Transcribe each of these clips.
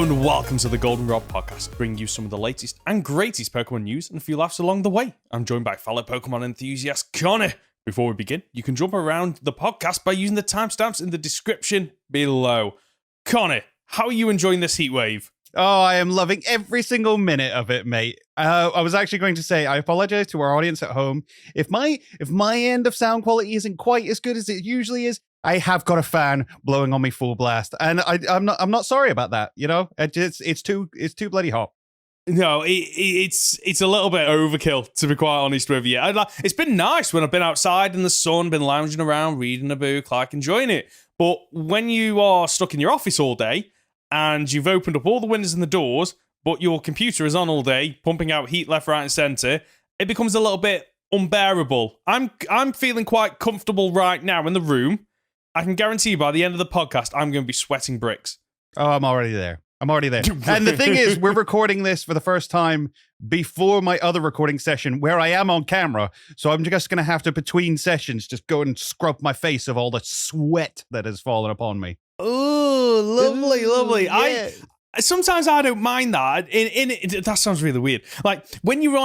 and welcome to the Goldenrod Podcast, bringing you some of the latest and greatest Pokemon news and a few laughs along the way. I'm joined by fellow Pokemon enthusiast Conor. Before we begin, you can jump around the podcast by using the timestamps in the description below. Conor, how are you enjoying this heat wave? Oh, I am loving every single minute of it, mate. I was actually going to say, I apologize to our audience at home. If my end of sound quality isn't quite as good as it usually is, I have got a fan blowing on me full blast, and I'm not sorry about that. You know, it's too bloody hot. No, it's a little bit overkill, to be quite honest with you. It's been nice when I've been outside in the sun, been lounging around, reading a book, enjoying it. But when you are stuck in your office all day and you've opened up all the windows and the doors, but your computer is on all day, pumping out heat left, right, and center, it becomes a little bit unbearable. I'm feeling quite comfortable right now in the room. I can guarantee you by the end of the podcast, I'm going to be sweating bricks. Oh, I'm already there. And the thing is, we're recording this for the first time before my other recording session where I am on camera. So I'm just going to have to, between sessions, just go and scrub my face of all the sweat that has fallen upon me. Oh, lovely. Yeah. Sometimes I don't mind that. That sounds really weird. Like when you're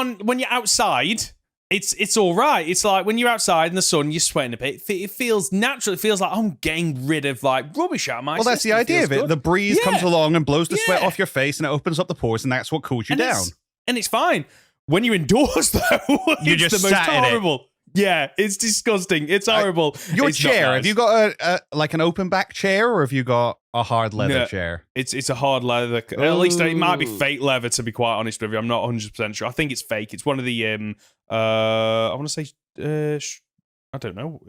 outside, it's all right. It's like when you're outside in the sun, you're sweating a bit. It feels natural. It feels like I'm getting rid of rubbish out of my system. Well, that's the idea of it. Good. The breeze comes along and blows the sweat off your face, and it opens up the pores, and that's what cools you down. And it's fine. When you're indoors, though, you're it's just the most sat horrible. Yeah, it's disgusting. It's horrible. Your it's chair, have you got an open back chair, or have you got a hard leather chair? It's a hard leather. Ooh. At least it might be fake leather, to be quite honest with you. I'm not 100% sure. I think it's fake. It's one of the I want to say I don't know.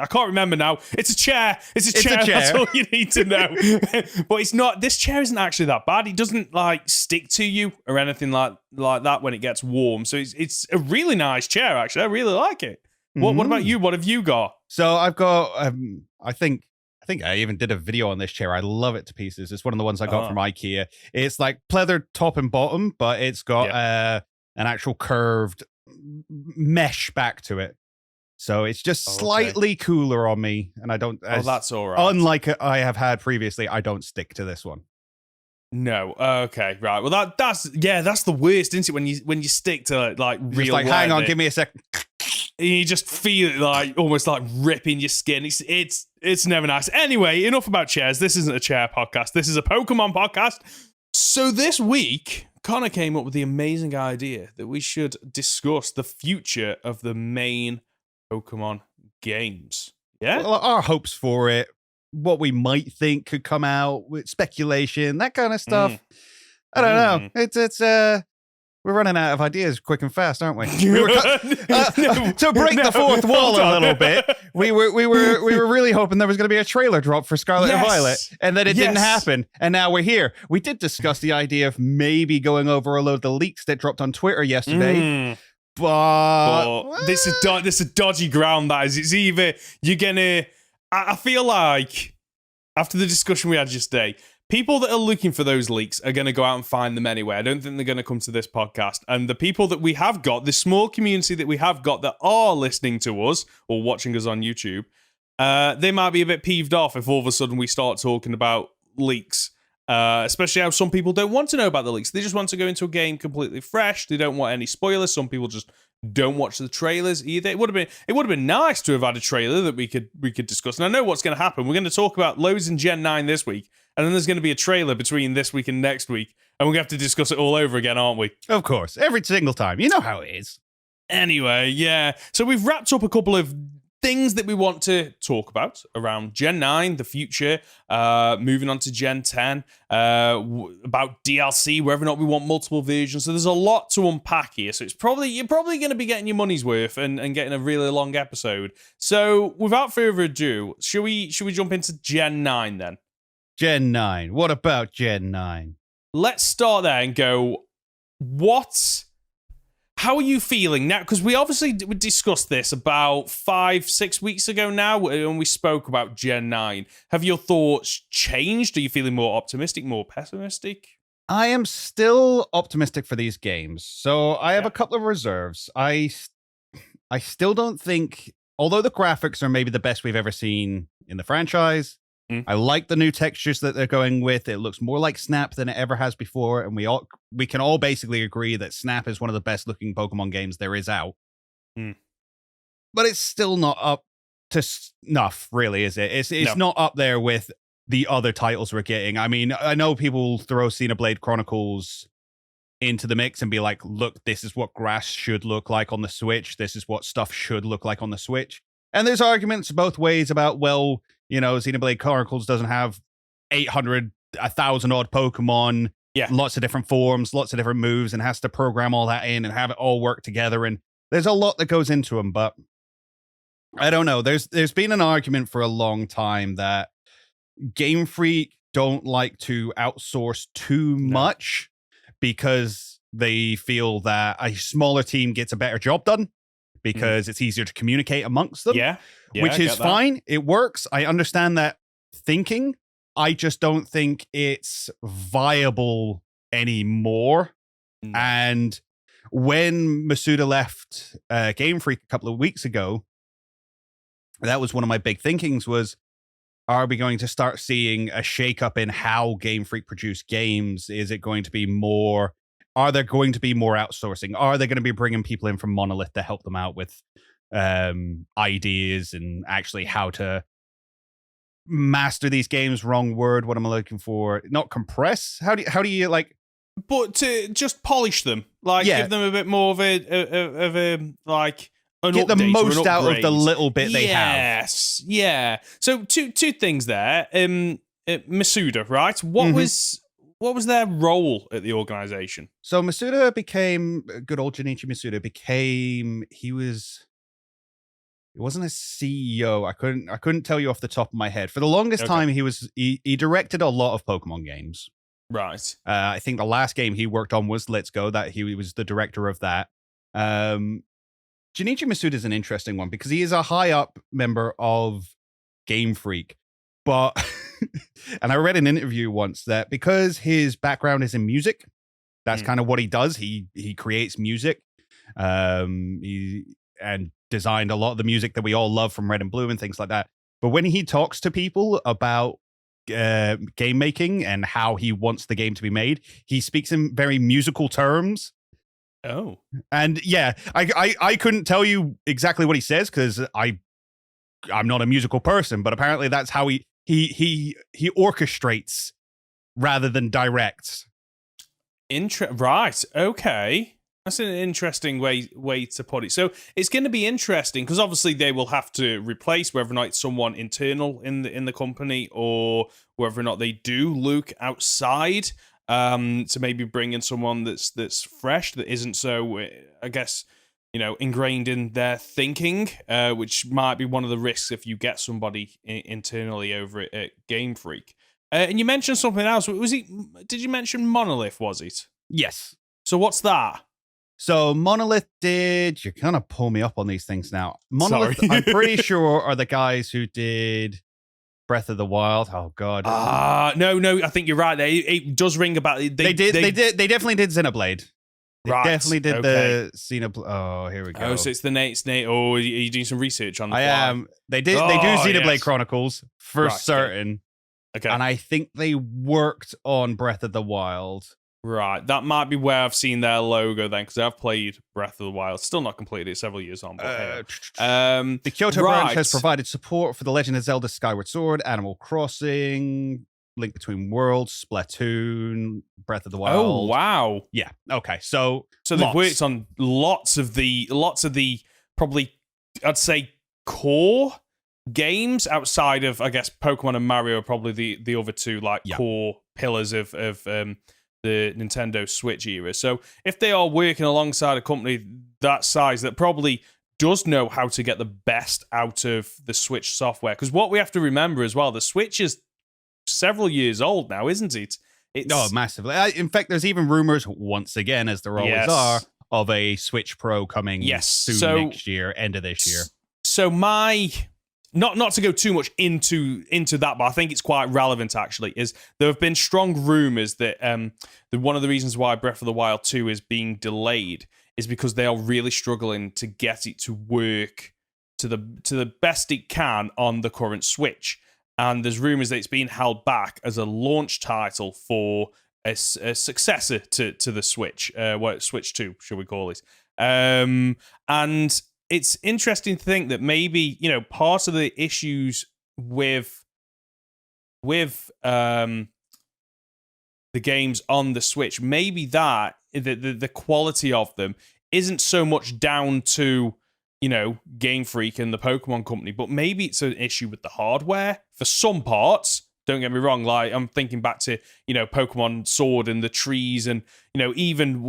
I can't remember now. It's a chair. It's a chair. That's all you need to know. But it's not. This chair isn't actually that bad. It doesn't stick to you or anything like that when it gets warm. So it's a really nice chair. Actually, I really like it. What about you? What have you got? So I've got. I think I even did a video on this chair. I love it to pieces. It's one of the ones I got from IKEA. It's like pleather top and bottom, but it's got an actual curved mesh back to it. So it's just slightly cooler on me, and I don't. That's all right. Unlike I have had previously, I don't stick to this one. No. Okay. Right. Well, that's the worst, isn't it? When you stick to real. Just hang on, give me a second. And you just feel it almost ripping your skin. It's never nice. Anyway, enough about chairs. This isn't a chair podcast. This is a Pokemon podcast. So this week, Conor came up with the amazing idea that we should discuss the future of the main Pokemon games. Yeah? Well, our hopes for it, what we might think could come out, with speculation, that kind of stuff. I don't know. It's we're running out of ideas quick and fast, aren't we? To break the fourth wall a little bit, we were really hoping there was going to be a trailer drop for Scarlet and Violet, and then it didn't happen. And now we're here. We did discuss the idea of maybe going over a load of the leaks that dropped on Twitter yesterday. But this is dodgy ground, that is. It's either you're gonna. I feel like after the discussion we had yesterday, people that are looking for those leaks are going to go out and find them anyway. I don't think they're going to come to this podcast. And the people that we have got, the small community that we have got that are listening to us or watching us on YouTube, they might be a bit peeved off if all of a sudden we start talking about leaks. Especially how some people don't want to know about the leaks. They just want to go into a game completely fresh. They don't want any spoilers. Some people just don't watch the trailers either. It would have been nice to have had a trailer that we could discuss. And I know what's going to happen. We're going to talk about loads in Gen 9 this week, and then there's going to be a trailer between this week and next week, and we're going to have to discuss it all over again, aren't we? Of course, every single time. You know how it is. Anyway, yeah. So we've wrapped up a couple of things that we want to talk about around Gen 9, the future, moving on to Gen 10, about DLC, whether or not we want multiple versions. So there's a lot to unpack here. So you're probably going to be getting your money's worth and getting a really long episode. So without further ado, should we jump into Gen 9 then? Gen 9. What about Gen 9? Let's start there and go, how are you feeling now? Because we obviously discussed this about 5-6 weeks ago now, when we spoke about Gen 9. Have your thoughts changed? Are you feeling more optimistic, more pessimistic? I am still optimistic for these games. So I have a couple of reserves. I still don't think, although the graphics are maybe the best we've ever seen in the franchise, I like the new textures that they're going with. It looks more like Snap than it ever has before, and we can all basically agree that Snap is one of the best looking Pokemon games there is out. But it's still not up to snuff, really, is it? It's not up there with the other titles we're getting. I mean, I know people throw Xenoblade Chronicles into the mix and be like, look, this is what grass should look like on the Switch. This is what stuff should look like on the Switch. And there's arguments both ways about, well, Xenoblade Chronicles doesn't have 800, 1,000 odd Pokemon, lots of different forms, lots of different moves, and has to program all that in and have it all work together. And there's a lot that goes into them, but I don't know. There's been an argument for a long time that Game Freak don't like to outsource too much because they feel that a smaller team gets a better job done because it's easier to communicate amongst them. Which is fine. It works. I understand that thinking. I just don't think it's viable anymore. And when Masuda left Game Freak a couple of weeks ago, that was one of my big thinkings was, are we going to start seeing a shakeup in how Game Freak produce games? Is it going to be more... Are there going to be more outsourcing? Are they going to be bringing people in from Monolith to help them out with ideas and actually how to master these games? Wrong word. What am I looking for? Not compress. How do you like? But to just polish them, like give them a bit more of a like. Get the most out of the little bit they have. Yes, yeah. So two things there. Masuda, right? What was their role at the organization? So Masuda became good old Junichi Masuda he wasn't a CEO. I couldn't tell you off the top of my head. For the longest time, he directed a lot of Pokemon games. Right. I think the last game he worked on was Let's Go. That he was the director of that. Junichi Masuda is an interesting one because he is a high up member of Game Freak, but and I read an interview once that because his background is in music, that's kind of what he does. He creates music. He and designed a lot of the music that we all love from Red and Blue and things like that. But when he talks to people about game making and how he wants the game to be made, he speaks in very musical terms. Oh. And yeah, I couldn't tell you exactly what he says because I'm not a musical person, but apparently that's how he orchestrates rather than directs. Right. Okay. That's an interesting way to put it. So it's going to be interesting because obviously they will have to replace whether or not it's someone internal in the company or whether or not they do look outside to maybe bring in someone that's fresh, that isn't so, I guess, ingrained in their thinking, which might be one of the risks if you get somebody internally over at Game Freak. And you mentioned something else. Did you mention Monolith, was it? Yes. So what's that? So Monolith you're going to pull me up on these things now. Monolith, I'm pretty sure, are the guys who did Breath of the Wild. Oh God. No, I think you're right. It does ring about. They definitely did Xenoblade. They definitely did the Xenoblade. Oh, here we go. Oh, so it's the Nate. Oh, are you doing some research on the fly? I am. They do Xenoblade Chronicles for certain. Okay. And I think they worked on Breath of the Wild. Right. That might be where I've seen their logo then, because I've played Breath of the Wild. Still not completed it, several years on. But the Kyoto branch has provided support for The Legend of Zelda Skyward Sword, Animal Crossing, Link Between Worlds, Splatoon, Breath of the Wild. Oh, wow. Yeah. Okay. So they've worked on lots of the probably, I'd say, core games outside of, I guess, Pokemon and Mario are probably the other two core pillars of the Nintendo Switch era. So if they are working alongside a company that size that probably does know how to get the best out of the Switch software, because what we have to remember as well, the Switch is several years old now, isn't it? Massively. In fact, there's even rumors, once again, as there always are, of a Switch Pro coming soon next year, end of this year. So Not to go too much into that, but I think it's quite relevant, actually, is there have been strong rumors that one of the reasons why Breath of the Wild 2 is being delayed is because they are really struggling to get it to work to the best it can on the current Switch. and there's rumors that it's being held back as a launch title for a successor to the Switch, Switch 2, shall we call it? And it's interesting to think that maybe, part of the issues with the games on the Switch, maybe that the quality of them isn't so much down to Game Freak and the Pokemon Company, but maybe it's an issue with the hardware for some parts. Don't get me wrong, like I'm thinking back to Pokemon Sword and the trees, and even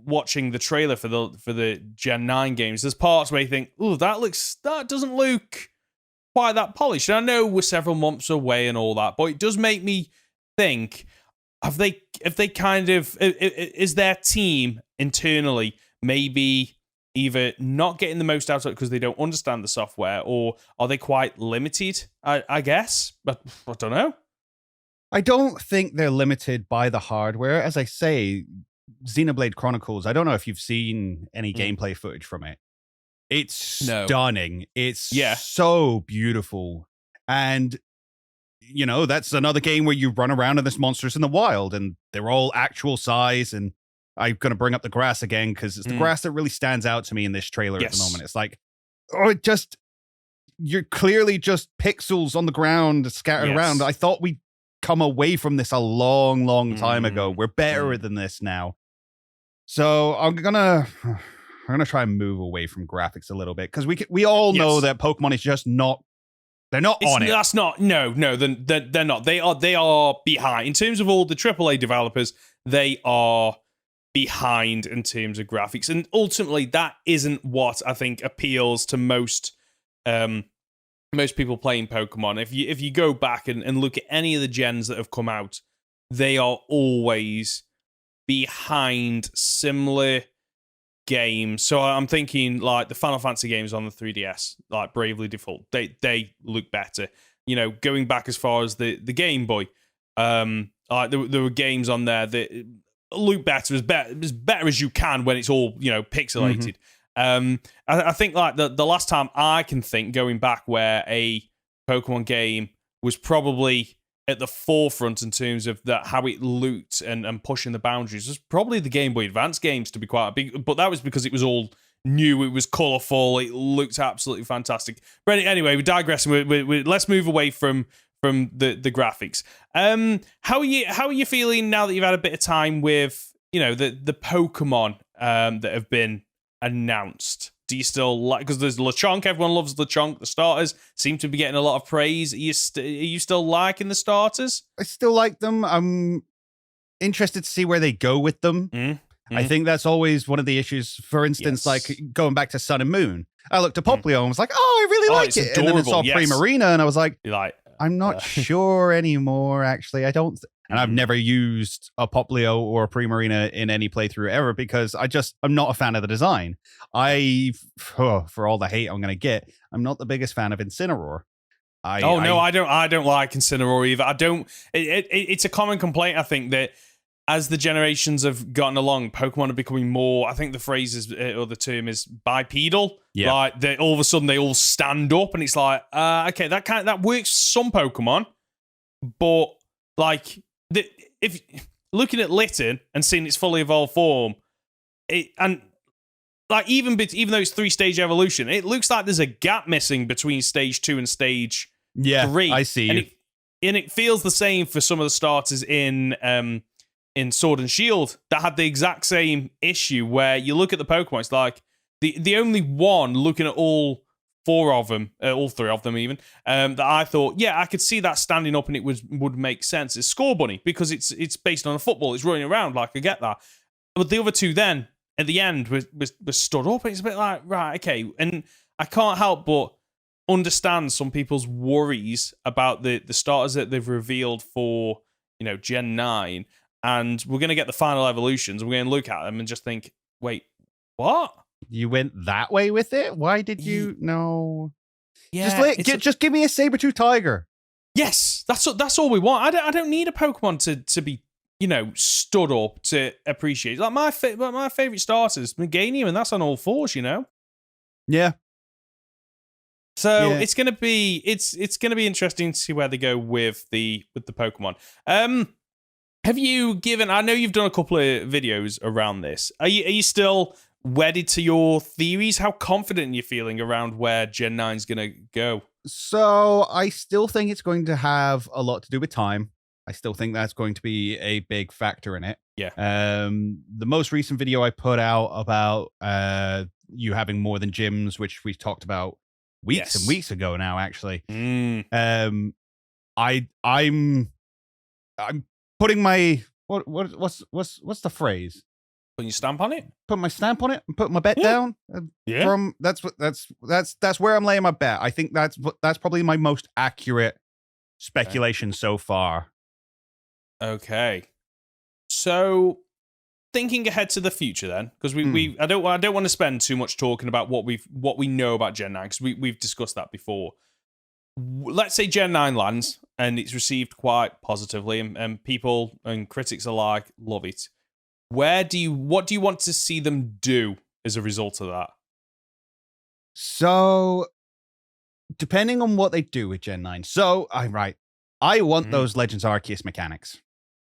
watching the trailer for the Gen 9 games. There's parts where you think, "Oh, that doesn't look quite that polished." And I know we're several months away and all that, but it does make me think: have they kind of, is their team internally maybe either not getting the most out of it because they don't understand the software, or are they quite limited? I guess, but I don't know. I don't think they're limited by the hardware. As I say, Xenoblade Chronicles, I don't know if you've seen any gameplay footage from it. It's stunning. It's so beautiful. And, that's another game where you run around and there's monsters in the wild and they're all actual size. And I'm going to bring up the grass again because it's the grass that really stands out to me in this trailer at the moment. It's like, you're clearly just pixels on the ground scattered around. I thought we'd come away from this a long, long time ago. We're better than this now. So I'm gonna try and move away from graphics a little bit because we all know that Pokemon is just not. They're not on it. That's not. No. They're not. They are behind in terms of all the AAA developers. They are behind in terms of graphics, and ultimately that isn't what I think appeals to most people playing Pokemon. If you go back and look at any of the gens that have come out, they are always behind similar games. So I'm thinking like the Final Fantasy games on the 3DS, like Bravely Default, they look better. Going back as far as the Game Boy, like there were games on there that look better, as better as you can when it's all pixelated. I think like the last time I can think going back where a Pokemon game was probably at the forefront in terms of how it looked and pushing the boundaries was probably the Game Boy Advance games, to be quite big. But that was because it was all new, it was colourful, it looked absolutely fantastic. But anyway, we're digressing. Let's move away from the graphics. How are you feeling now that you've had a bit of time with the Pokemon that have been announced? Do you still like, because there's Lechonk, everyone loves Lechonk, the starters seem to be getting a lot of praise. Are you still liking the starters? I still like them. I'm interested to see where they go with them. I think that's always one of the issues. For instance, like going back to Sun and Moon, I looked at Popplio and was like, oh, I really like it. Adorable. And then I saw Primarina and I was like, I'm not sure anymore, actually. I don't. And I've never used a Popplio or a Primarina in any playthrough ever because I'm not a fan of the design. For all the hate I'm going to get, I'm not the biggest fan of Incineroar. I don't like Incineroar either. I don't. It's a common complaint, I think, that as the generations have gotten along, Pokemon are becoming more, I think the phrase is, or the term is bipedal. Yeah. Like all of a sudden they all stand up and it's like, okay, that works for some Pokemon, but like if looking at Litten and seeing its fully evolved form, even though it's 3-stage evolution, it looks like there's a gap missing between stage 2 and stage 3. I see. And it feels the same for some of the starters in Sword and Shield that had the exact same issue where you look at the Pokemon, it's like the only one looking at all 4 of them, all 3 of them even, that I thought, I could see that standing up and it would make sense. It's Scorbunny because it's based on a football, it's running around, like I get that. But the other 2 then at the end was stood up. It's a bit like, right, okay, and I can't help but understand some people's worries about the starters that they've revealed for Gen 9. And we're going to get the final evolutions. And we're going to look at them and just think, wait, what? You went that way with it? Why did you? No. Yeah. Just give me a saber-tooth tiger. Yes, that's all we want. I don't need a Pokemon to be stood up to appreciate. Like my favorite starters, Meganium, and that's on all 4s. Yeah. So Yeah. it's gonna be interesting to see where they go with the Pokemon. Have you given? I know you've done a couple of videos around this. Are you still wedded to your theories? How confident are you feeling around where Gen 9's gonna go? So I still think it's going to have a lot to do with time. I still think that's going to be a big factor in it. Yeah. The most recent video I put out about you having more than gyms, which we talked about weeks and weeks ago now, actually. I'm putting my what's the phrase? Putting your stamp on it? Put my stamp on it and put my bet down. Yeah. That's where I'm laying my bet. I think that's probably my most accurate speculation so far. Okay. So thinking ahead to the future then, because I don't want to spend too much talking about what we know about Gen 9, because we've discussed that before. Let's say Gen 9 lands and it's received quite positively and people and critics alike love it. What do you want to see them do as a result of that? So depending on what they do with Gen 9. So I want those Legends Arceus mechanics.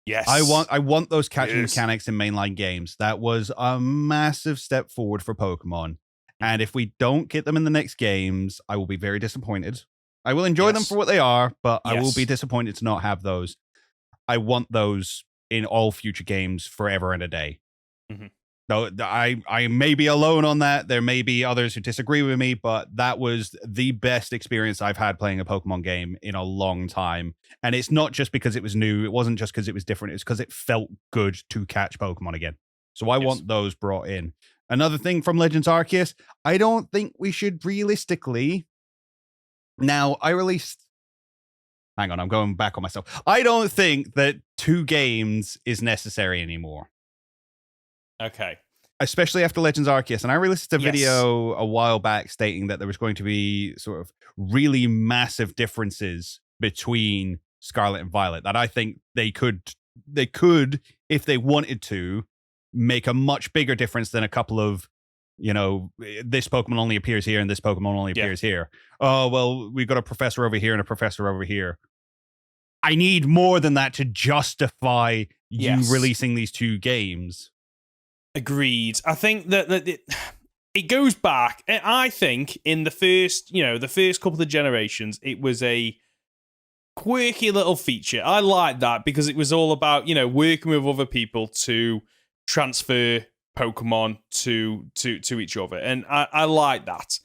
Yes. I want those catching mechanics in mainline games. That was a massive step forward for Pokemon. And if we don't get them in the next games, I will be very disappointed. I will enjoy them for what they are, but I will be disappointed to not have those. I want those in all future games forever and a day. Though I may be alone on that. There may be others who disagree with me, but that was the best experience I've had playing a Pokemon game in a long time. And it's not just because it was new. It wasn't just because it was different. It's because it felt good to catch Pokemon again. So I want those brought in. Another thing from Legends Arceus, I don't think we should realistically... Now, hang on, I'm going back on myself. I don't think that 2 games is necessary anymore. Okay. Especially after Legends Arceus. And I released a video a while back stating that there was going to be sort of really massive differences between Scarlet and Violet, that I think they could, if they wanted to, make a much bigger difference than a couple of, this Pokemon only appears here and this Pokemon only appears here. Oh, well, we've got a professor over here and a professor over here. I need more than that to justify you releasing these 2 games. Agreed. I think that it goes back. I think in the first couple of generations, it was a quirky little feature. I like that because it was all about, working with other people to transfer Pokemon to each other. And I like that.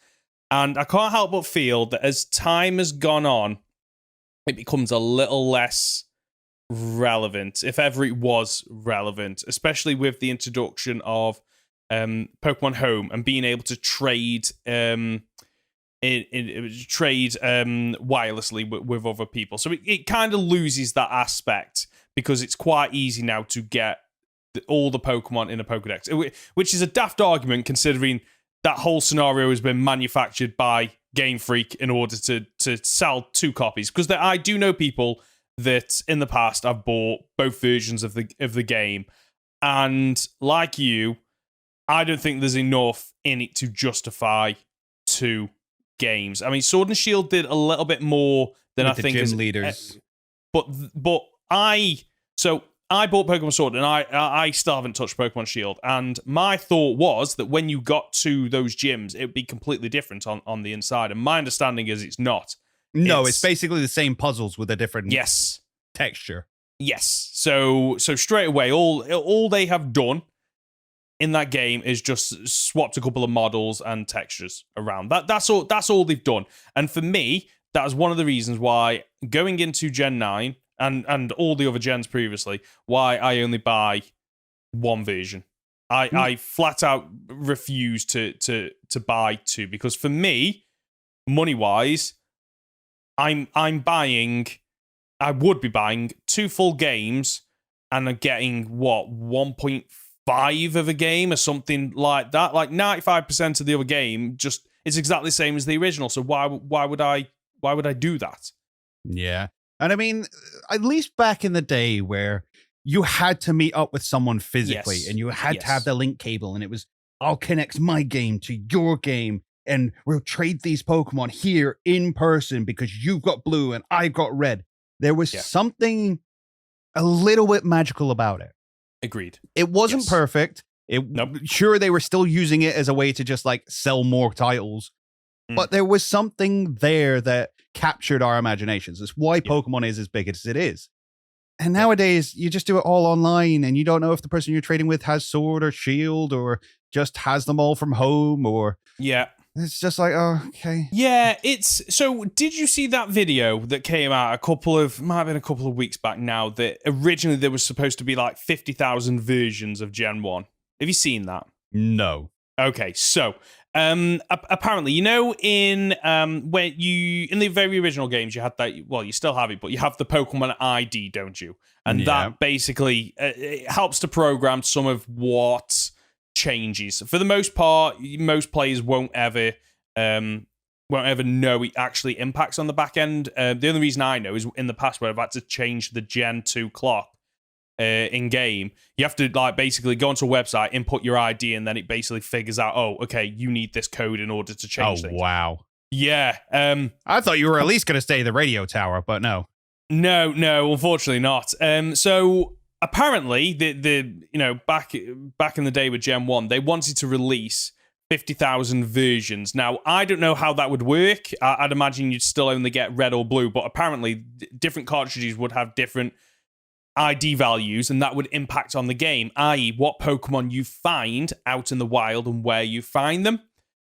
And I can't help but feel that as time has gone on, it becomes a little less relevant, if ever it was relevant, especially with the introduction of Pokemon Home and being able to trade wirelessly with other people. So it kind of loses that aspect because it's quite easy now to get all the Pokemon in a Pokedex, which is a daft argument considering that whole scenario has been manufactured by Game Freak in order to sell 2 copies. Because I do know people that in the past I've bought both versions of the game, and like you, I don't think there's enough in it to justify 2 games. I mean, Sword and Shield did a little bit more than with I think gym is leaders, but I bought Pokemon Sword and I still haven't touched Pokemon Shield. And my thought was that when you got to those gyms, it would be completely different on the inside. And my understanding is it's not. No, it's basically the same puzzles with a different texture. Yes. So straight away, all they have done in that game is just swapped a couple of models and textures around. That's all they've done. And for me, that was one of the reasons why going into Gen 9 and all the other gens previously, why I only buy 1 version. I flat out refuse to buy 2 because for me, money wise, I would be buying 2 full games and I'm getting 1.5 of a game or something like that. Like 95% of the other game just is exactly the same as the original. So why would I do that? Yeah. And I mean, at least back in the day where you had to meet up with someone physically and you had to have the link cable and it was, I'll connect my game to your game. and we'll trade these Pokemon here in person because you've got blue and I've got red. There was something a little bit magical about it. Agreed. It wasn't perfect. Sure, they were still using it as a way to just like sell more titles, but there was something there that captured our imaginations. It's why Pokemon is as big as it is. And nowadays, you just do it all online, and you don't know if the person you're trading with has Sword or Shield, or just has them all from home, or it's just like, oh, okay. Yeah, so. Did you see that video that came out might have been a couple of weeks back now? That originally there was supposed to be like 50,000 versions of Gen 1. Have you seen that? No. Okay, so apparently, in when in the very original games, you had that. Well, you still have it, but you have the Pokemon ID, don't you? And that basically it helps to program some of what changes. For the most part, most players won't ever know it actually impacts on the back end. The only reason I know is in the past where I've had to change the Gen 2 clock in game, you have to like basically go onto a website, input your ID, and then it basically figures out, oh, okay, you need this code in order to change things. Wow. Yeah. I thought you were at least going to stay the radio tower, but no. No, unfortunately not. So apparently, back in the day with Gen 1, they wanted to release 50,000 versions. Now, I don't know how that would work. I'd imagine you'd still only get red or blue, but apparently different cartridges would have different ID values, and that would impact on the game, i.e. what Pokemon you find out in the wild and where you find them.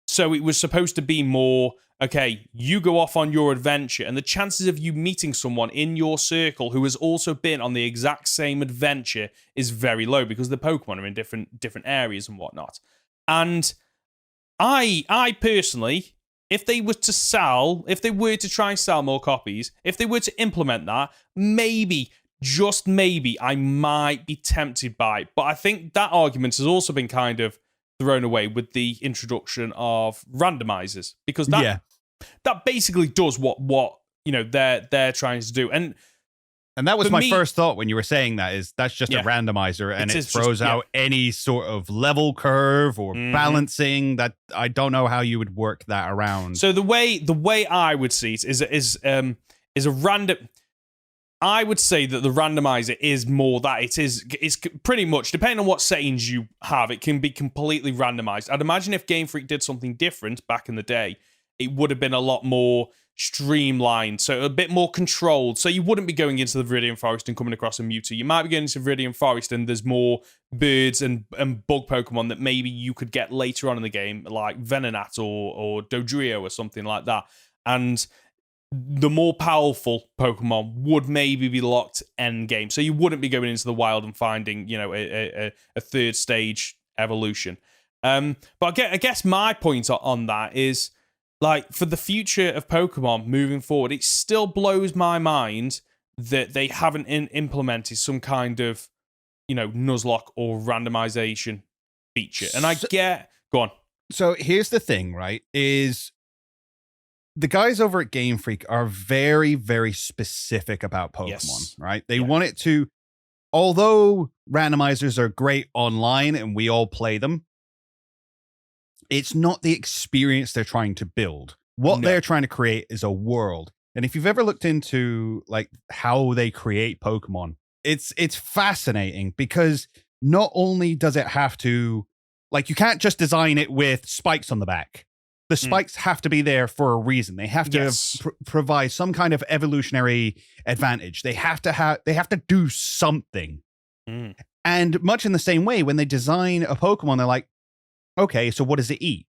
So it was supposed to be more, okay, you go off on your adventure, and the chances of you meeting someone in your circle who has also been on the exact same adventure is very low because the Pokemon are in different areas and whatnot. And I personally, if they were to try and sell more copies, if they were to implement that, maybe, just maybe, I might be tempted by it. But I think that argument has also been kind of thrown away with the introduction of randomizers, because that basically does what they're trying to do. And that was my first thought when you were saying that, is that's just a randomizer, and it throws out any sort of level curve or balancing. That I don't know how you would work that around. So the way I would see it is a random. I would say that the randomizer is more that it's pretty much, depending on what settings you have, it can be completely randomized. I'd imagine if Game Freak did something different back in the day, it would have been a lot more streamlined, so a bit more controlled. So you wouldn't be going into the Viridian Forest and coming across a Mewtwo. You might be going into Viridian Forest and there's more birds and bug Pokemon that maybe you could get later on in the game, like Venonat or Dodrio or something like that. And the more powerful Pokemon would maybe be locked end game. So you wouldn't be going into the wild and finding, a third stage evolution. But I guess my point on that is, like, for the future of Pokemon moving forward, it still blows my mind that they haven't implemented some kind of, Nuzlocke or randomization feature. And go on. So here's the thing, right, is the guys over at Game Freak are very, very specific about Pokemon, right? They want it to, although randomizers are great online and we all play them, it's not the experience they're trying to build. What they're trying to create is a world. And if you've ever looked into like how they create Pokemon, it's fascinating, because not only does it have to, like, you can't just design it with spikes on the back. The spikes have to be there for a reason. They have to provide some kind of evolutionary advantage. They have to do something. And much in the same way, when they design a Pokemon, they're like, okay, so what does it eat?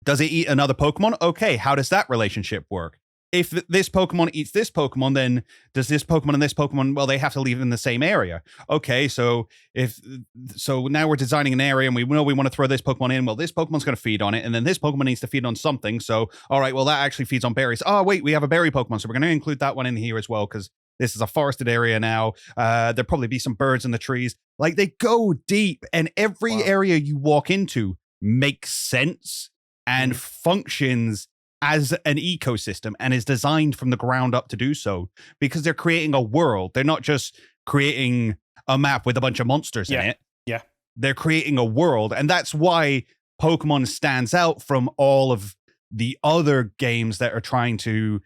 Does it eat another Pokemon? Okay, how does that relationship work? If this Pokemon eats this Pokemon, then does this Pokemon and this Pokemon, well, they have to live in the same area. Okay, so now we're designing an area and we know we want to throw this Pokemon in. Well, this Pokemon's going to feed on it, and then this Pokemon needs to feed on something. So, all right, well, that actually feeds on berries. Oh, wait, we have a berry Pokemon, so we're going to include that one in here as well, because this is a forested area now. There'll probably be some birds in the trees. Like, they go deep, and every area you walk into makes sense and functions as an ecosystem and is designed from the ground up to do so, because they're creating a world. They're not just creating a map with a bunch of monsters in it. Yeah. They're creating a world. And that's why Pokemon stands out from all of the other games that are trying to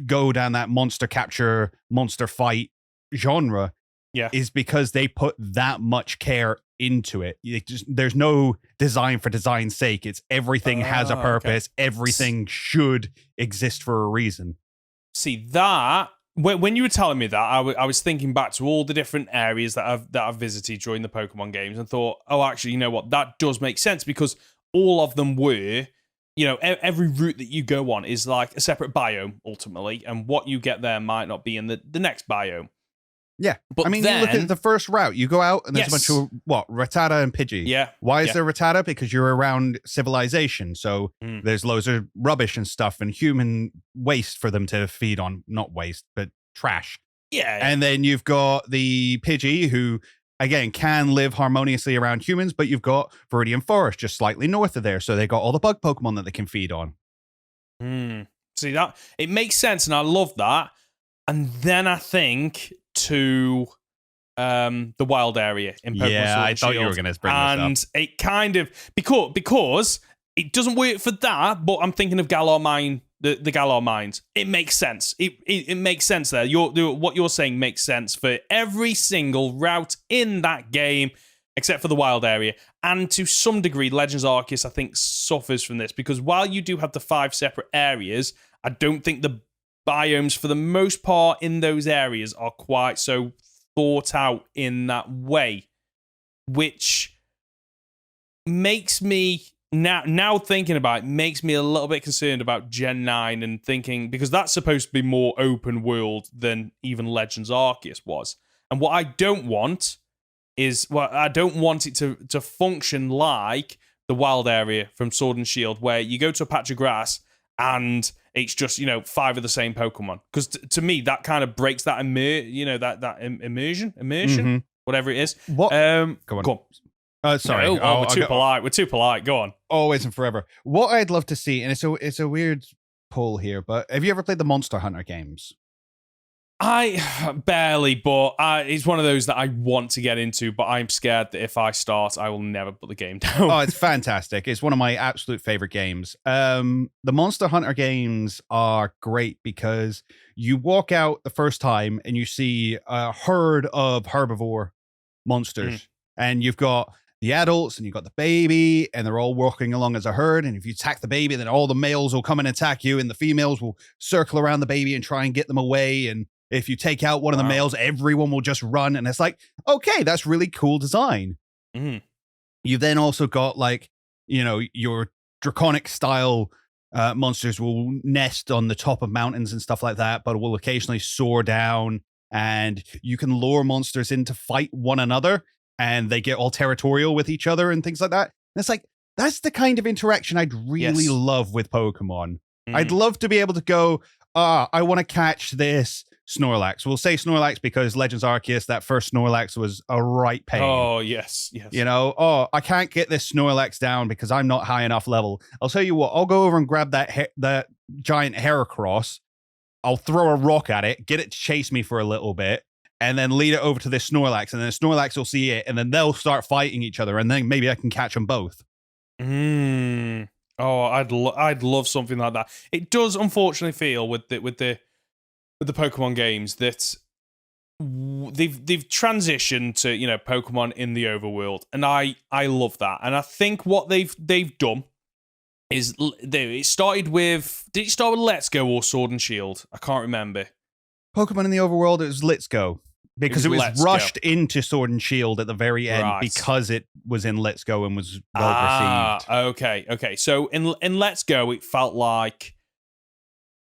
go down that monster capture, monster fight genre, is because they put that much care into it. There's no design for design's sake. It's everything has a purpose. Okay. Everything should exist for a reason. See, that when you were telling me that, I was thinking back to all the different areas that I've visited during the Pokemon games and thought, oh, actually, you know what? That does make sense because all of them were, you know, every route that you go on is like a separate biome ultimately, and what you get there might not be in the next biome. Yeah, but I mean, you look at the first route. You go out and there's a bunch of Rattata and Pidgey. Yeah. Why is there Rattata? Because you're around civilization, so there's loads of rubbish and stuff and human waste for them to feed on. Not waste, but trash. Yeah. And then you've got the Pidgey, who again can live harmoniously around humans, but you've got Viridian Forest just slightly north of there, so they got all the bug Pokemon that they can feed on. See, that it makes sense, and I love that. And then I think to the wild area in Pokemon Sword and I thought Shield. you were going to bring this up. And it kind of because it doesn't work for that, but I'm thinking of Galar Mine, the Galar Mines. It makes sense. It makes sense there. What you're saying makes sense for every single route in that game, except for the wild area. And to some degree, Legends Arceus, I think, suffers from this because while you do have the 5 separate areas, I don't think the biomes, for the most part, in those areas are quite so thought out in that way, which makes me now thinking about it, makes me a little bit concerned about Gen 9 and thinking, because that's supposed to be more open world than even Legends Arceus was. And what I don't want is, I don't want it to function like the wild area from Sword and Shield, where you go to a patch of grass and it's just, 5 of the same Pokemon. Because to me, that kind of breaks that immersion, whatever it is. What? Go on. Sorry. No, we're too polite. We're too polite. Go on. Always and forever. What I'd love to see, and it's a weird pull here, but have you ever played the Monster Hunter games? I barely, but it's one of those that I want to get into, but I'm scared that if I start, I will never put the game down. Oh, it's fantastic. It's one of my absolute favorite games. The Monster Hunter games are great because you walk out the first time and you see a herd of herbivore monsters, and you've got the adults and you've got the baby, and they're all walking along as a herd. And if you attack the baby, then all the males will come and attack you, and the females will circle around the baby and try and get them away. And if you take out one of the males, everyone will just run. And it's like, okay, that's really cool design. You've then also got your draconic style monsters will nest on the top of mountains and stuff like that, but will occasionally soar down, and you can lure monsters in to fight one another, and they get all territorial with each other and things like that. And it's like, that's the kind of interaction I'd really love with Pokemon. I'd love to be able to go, I want to catch this Snorlax. We'll say Snorlax because Legends Arceus, that first Snorlax was a right pain. Oh, yes. I can't get this Snorlax down because I'm not high enough level. I'll tell you what, I'll go over and grab that giant Heracross. I'll throw a rock at it, get it to chase me for a little bit, and then lead it over to this Snorlax, and then Snorlax will see it, and then they'll start fighting each other, and then maybe I can catch them both. Oh, I'd love something like that. It does unfortunately feel with the Pokemon games that they've transitioned to Pokemon in the overworld, and I love that. And I think what they've done is it started with, did it start with Let's Go or Sword and Shield? I can't remember. Pokemon in the overworld, it was Let's Go. Because it was rushed into Sword and Shield at the very end because it was in Let's Go and was well received. Okay. So in Let's Go, it felt like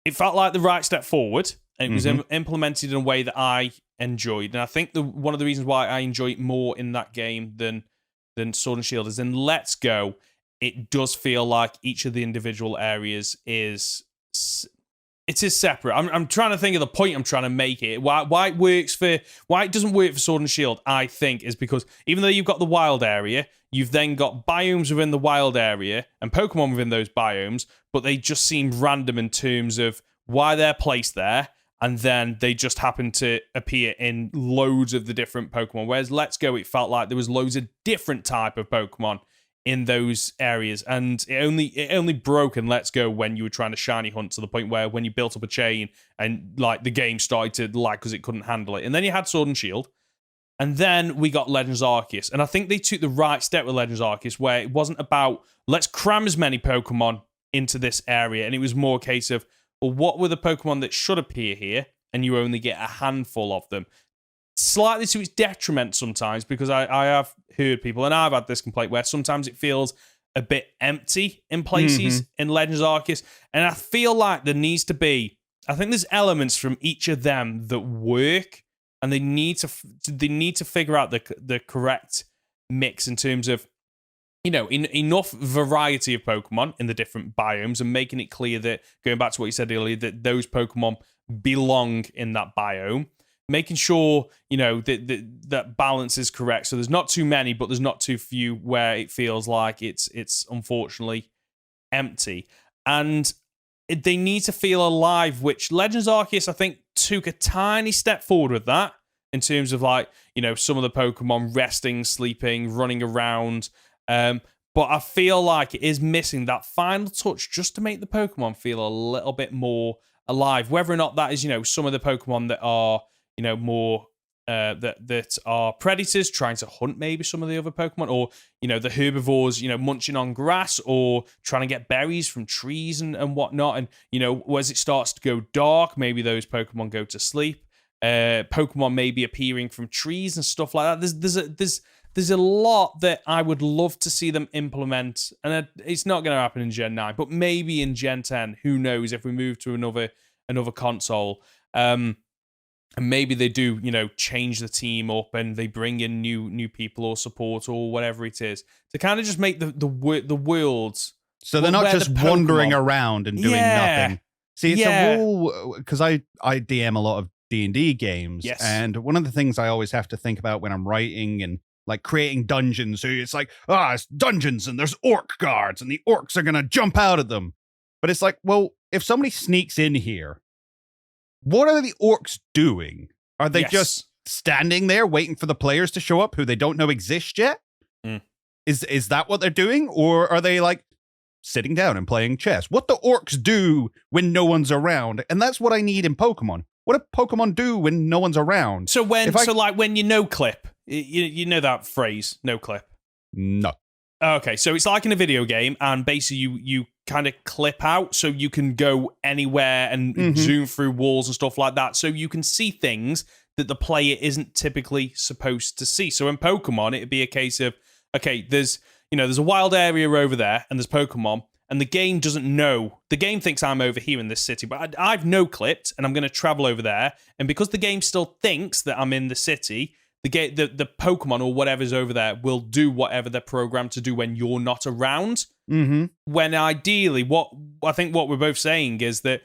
the right step forward. And it was implemented in a way that I enjoyed. And I think one of the reasons why I enjoy it more in that game than Sword and Shield is in Let's Go, it does feel like each of the individual areas is separate. I'm trying to think of the point I'm trying to make it. Why it doesn't work for Sword and Shield, I think, is because even though you've got the wild area, you've then got biomes within the wild area and Pokemon within those biomes, but they just seem random in terms of why they're placed there, and then they just happen to appear in loads of the different Pokemon. Whereas Let's Go, it felt like there was loads of different type of Pokemon in those areas, and it only broke in Let's Go when you were trying to shiny hunt, to the point where when you built up a chain and like the game started to lag because it couldn't handle it. And then you had Sword and Shield, and then we got Legends Arceus, and I think they took the right step with Legends Arceus, where it wasn't about let's cram as many Pokemon into this area, and it was more a case of, well, what were the Pokemon that should appear here, and you only get a handful of them. Slightly to its detriment sometimes, because I have heard people, and I've had this complaint, where sometimes it feels a bit empty in places in Legends Arceus, and I feel like there needs to be, I think there's elements from each of them that work, and they need to figure out the correct mix in terms of, you know, enough variety of Pokemon in the different biomes, and making it clear that, going back to what you said earlier, that those Pokemon belong in that biome. Making sure, you know, that balance is correct. So there's not too many, but there's not too few where it feels like it's unfortunately empty. And they need to feel alive, which Legends Arceus, I think, took a tiny step forward with that, in terms of, like, you know, some of the Pokemon resting, sleeping, running around. But I feel like it is missing that final touch just to make the Pokemon feel a little bit more alive. Whether or not that is, you know, some of the Pokemon that are, you know, more that are predators trying to hunt maybe some of the other Pokemon, or, you know, the herbivores, you know, munching on grass or trying to get berries from trees and whatnot. And, you know, as it starts to go dark, maybe those Pokemon go to sleep. Pokemon maybe appearing from trees and stuff like that. There's a lot that I would love to see them implement, and it's not going to happen in Gen 9, but maybe in Gen 10. Who knows, if we move to another console. And maybe they do, you know, change the team up and they bring in new people or support or whatever it is to kind of just make the worlds. So they're not just wandering around and doing nothing. See, it's a rule, because I DM a lot of D&D games. Yes. And one of the things I always have to think about when I'm writing and like creating dungeons, so it's like, it's dungeons and there's orc guards and the orcs are going to jump out of them. But it's like, well, if somebody sneaks in here, what are the orcs doing? Are they just standing there waiting for the players to show up who they don't know exist yet? Is that what they're doing? Or are they like sitting down and playing chess? What do orcs do when no one's around? And that's what I need in Pokemon. What do Pokemon do when no one's around? So when you no clip, you know that phrase, no clip? No. Okay, so it's like in a video game, and basically you kind of clip out so you can go anywhere and zoom through walls and stuff like that, so you can see things that the player isn't typically supposed to see. So in Pokemon, it'd be a case of, okay, there's a wild area over there, and there's Pokemon, and the game doesn't know. The game thinks I'm over here in this city, but I've no-clipped, and I'm going to travel over there, and because the game still thinks that I'm in the city, the Pokemon or whatever's over there will do whatever they're programmed to do when you're not around. When ideally, what we're both saying is that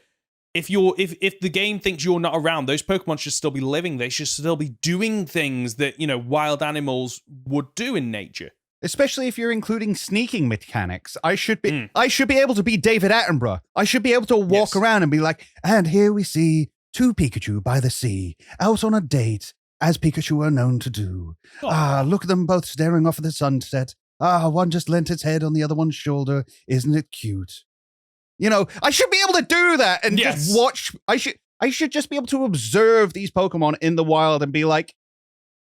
if the game thinks you're not around, those Pokemon should still be living. They should still be doing things that, you know, wild animals would do in nature. Especially if you're including sneaking mechanics. I should be able to be David Attenborough. I should be able to walk around and be like, and here we see two Pikachu by the sea, out on a date, as Pikachu are known to do. Look at them both staring off at the sunset. One just leant its head on the other one's shoulder. Isn't it cute? You know, I should be able to do that and just watch. I should just be able to observe these Pokemon in the wild and be like,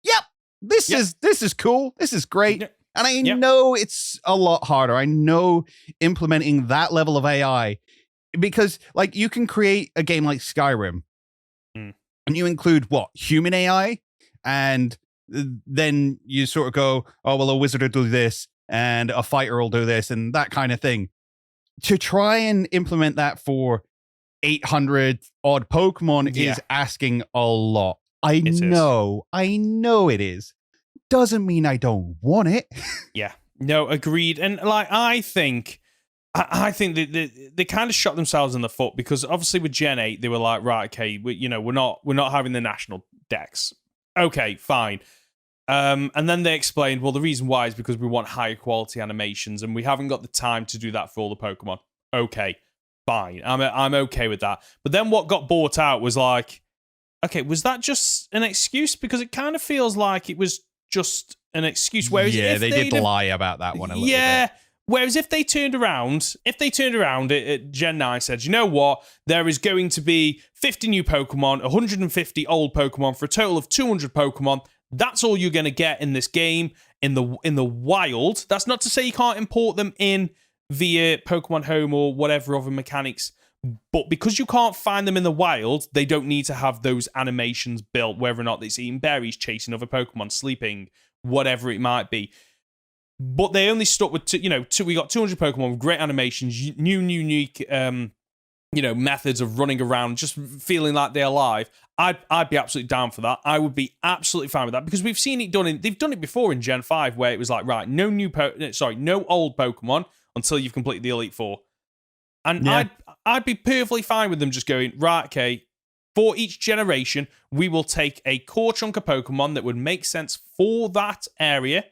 yep, this is cool. This is great. Yep. And I know it's a lot harder. I know implementing that level of AI, because like you can create a game like Skyrim and you include human AI, and then you sort of go, oh, well, a wizard will do this and a fighter will do this and that kind of thing. To try and implement that for 800 odd Pokemon is asking a lot. I know it is. Doesn't mean I don't want it. Yeah, no, agreed. And like, I think that they kind of shot themselves in the foot, because obviously with Gen 8, they were like, right, okay, we're not having the national decks. Okay, fine. And then they explained, well, the reason why is because we want higher quality animations, and we haven't got the time to do that for all the Pokemon. Okay, fine. I'm okay with that. But then what got bought out was like, okay, was that just an excuse? Because it kind of feels like it was just an excuse. Whereas if they did lie about that one a little bit. Whereas if they turned around at Gen 9 said, you know what, there is going to be 50 new Pokemon, 150 old Pokemon for a total of 200 Pokemon. That's all you're going to get in this game in the wild. That's not to say you can't import them in via Pokemon Home or whatever other mechanics. But because you can't find them in the wild, they don't need to have those animations built, whether or not it's eating berries, chasing other Pokemon, sleeping, whatever it might be. But they only stuck with, we got 200 Pokemon with great animations, new, unique, methods of running around, just feeling like they're alive. I'd be absolutely down for that. I would be absolutely fine with that because we've seen it they've done it before in Gen 5 where it was like, right, no old Pokemon until you've completed the Elite Four. And yeah. I'd be perfectly fine with them just going, right, okay, for each generation, we will take a core chunk of Pokemon that would make sense for that area.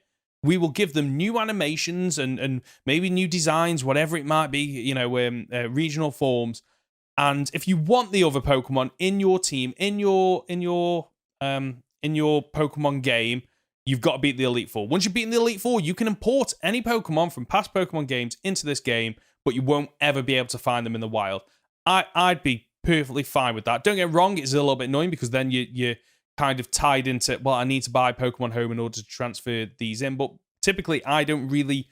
We will give them new animations and maybe new designs, whatever it might be, regional forms. And if you want the other Pokemon in your team, in your Pokemon game, you've got to beat the Elite Four. Once you've beaten the Elite Four, you can import any Pokemon from past Pokemon games into this game, but you won't ever be able to find them in the wild. I'd be perfectly fine with that. Don't get me wrong, it's a little bit annoying because then you're kind of tied into, well, I need to buy Pokemon Home in order to transfer these in. But typically, I don't really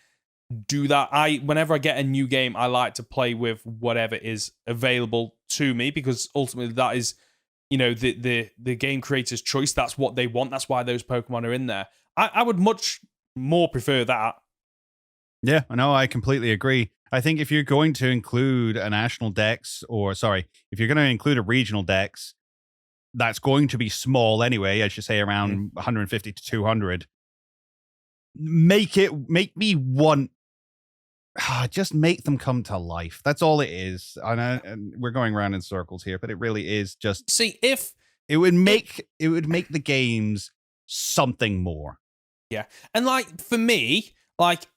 do that. Whenever I get a new game, I like to play with whatever is available to me because ultimately that is, the game creator's choice. That's what they want. That's why those Pokemon are in there. I would much more prefer that. Yeah, no, I completely agree. I think if you're going to include a national dex, if you're going to include a regional dex, that's going to be small anyway, as you say, around 150 to 200. Make me want, just make them come to life. That's all it is. And we're going around in circles here, but it really is just. See, if it would make the games something more. Yeah, and for me,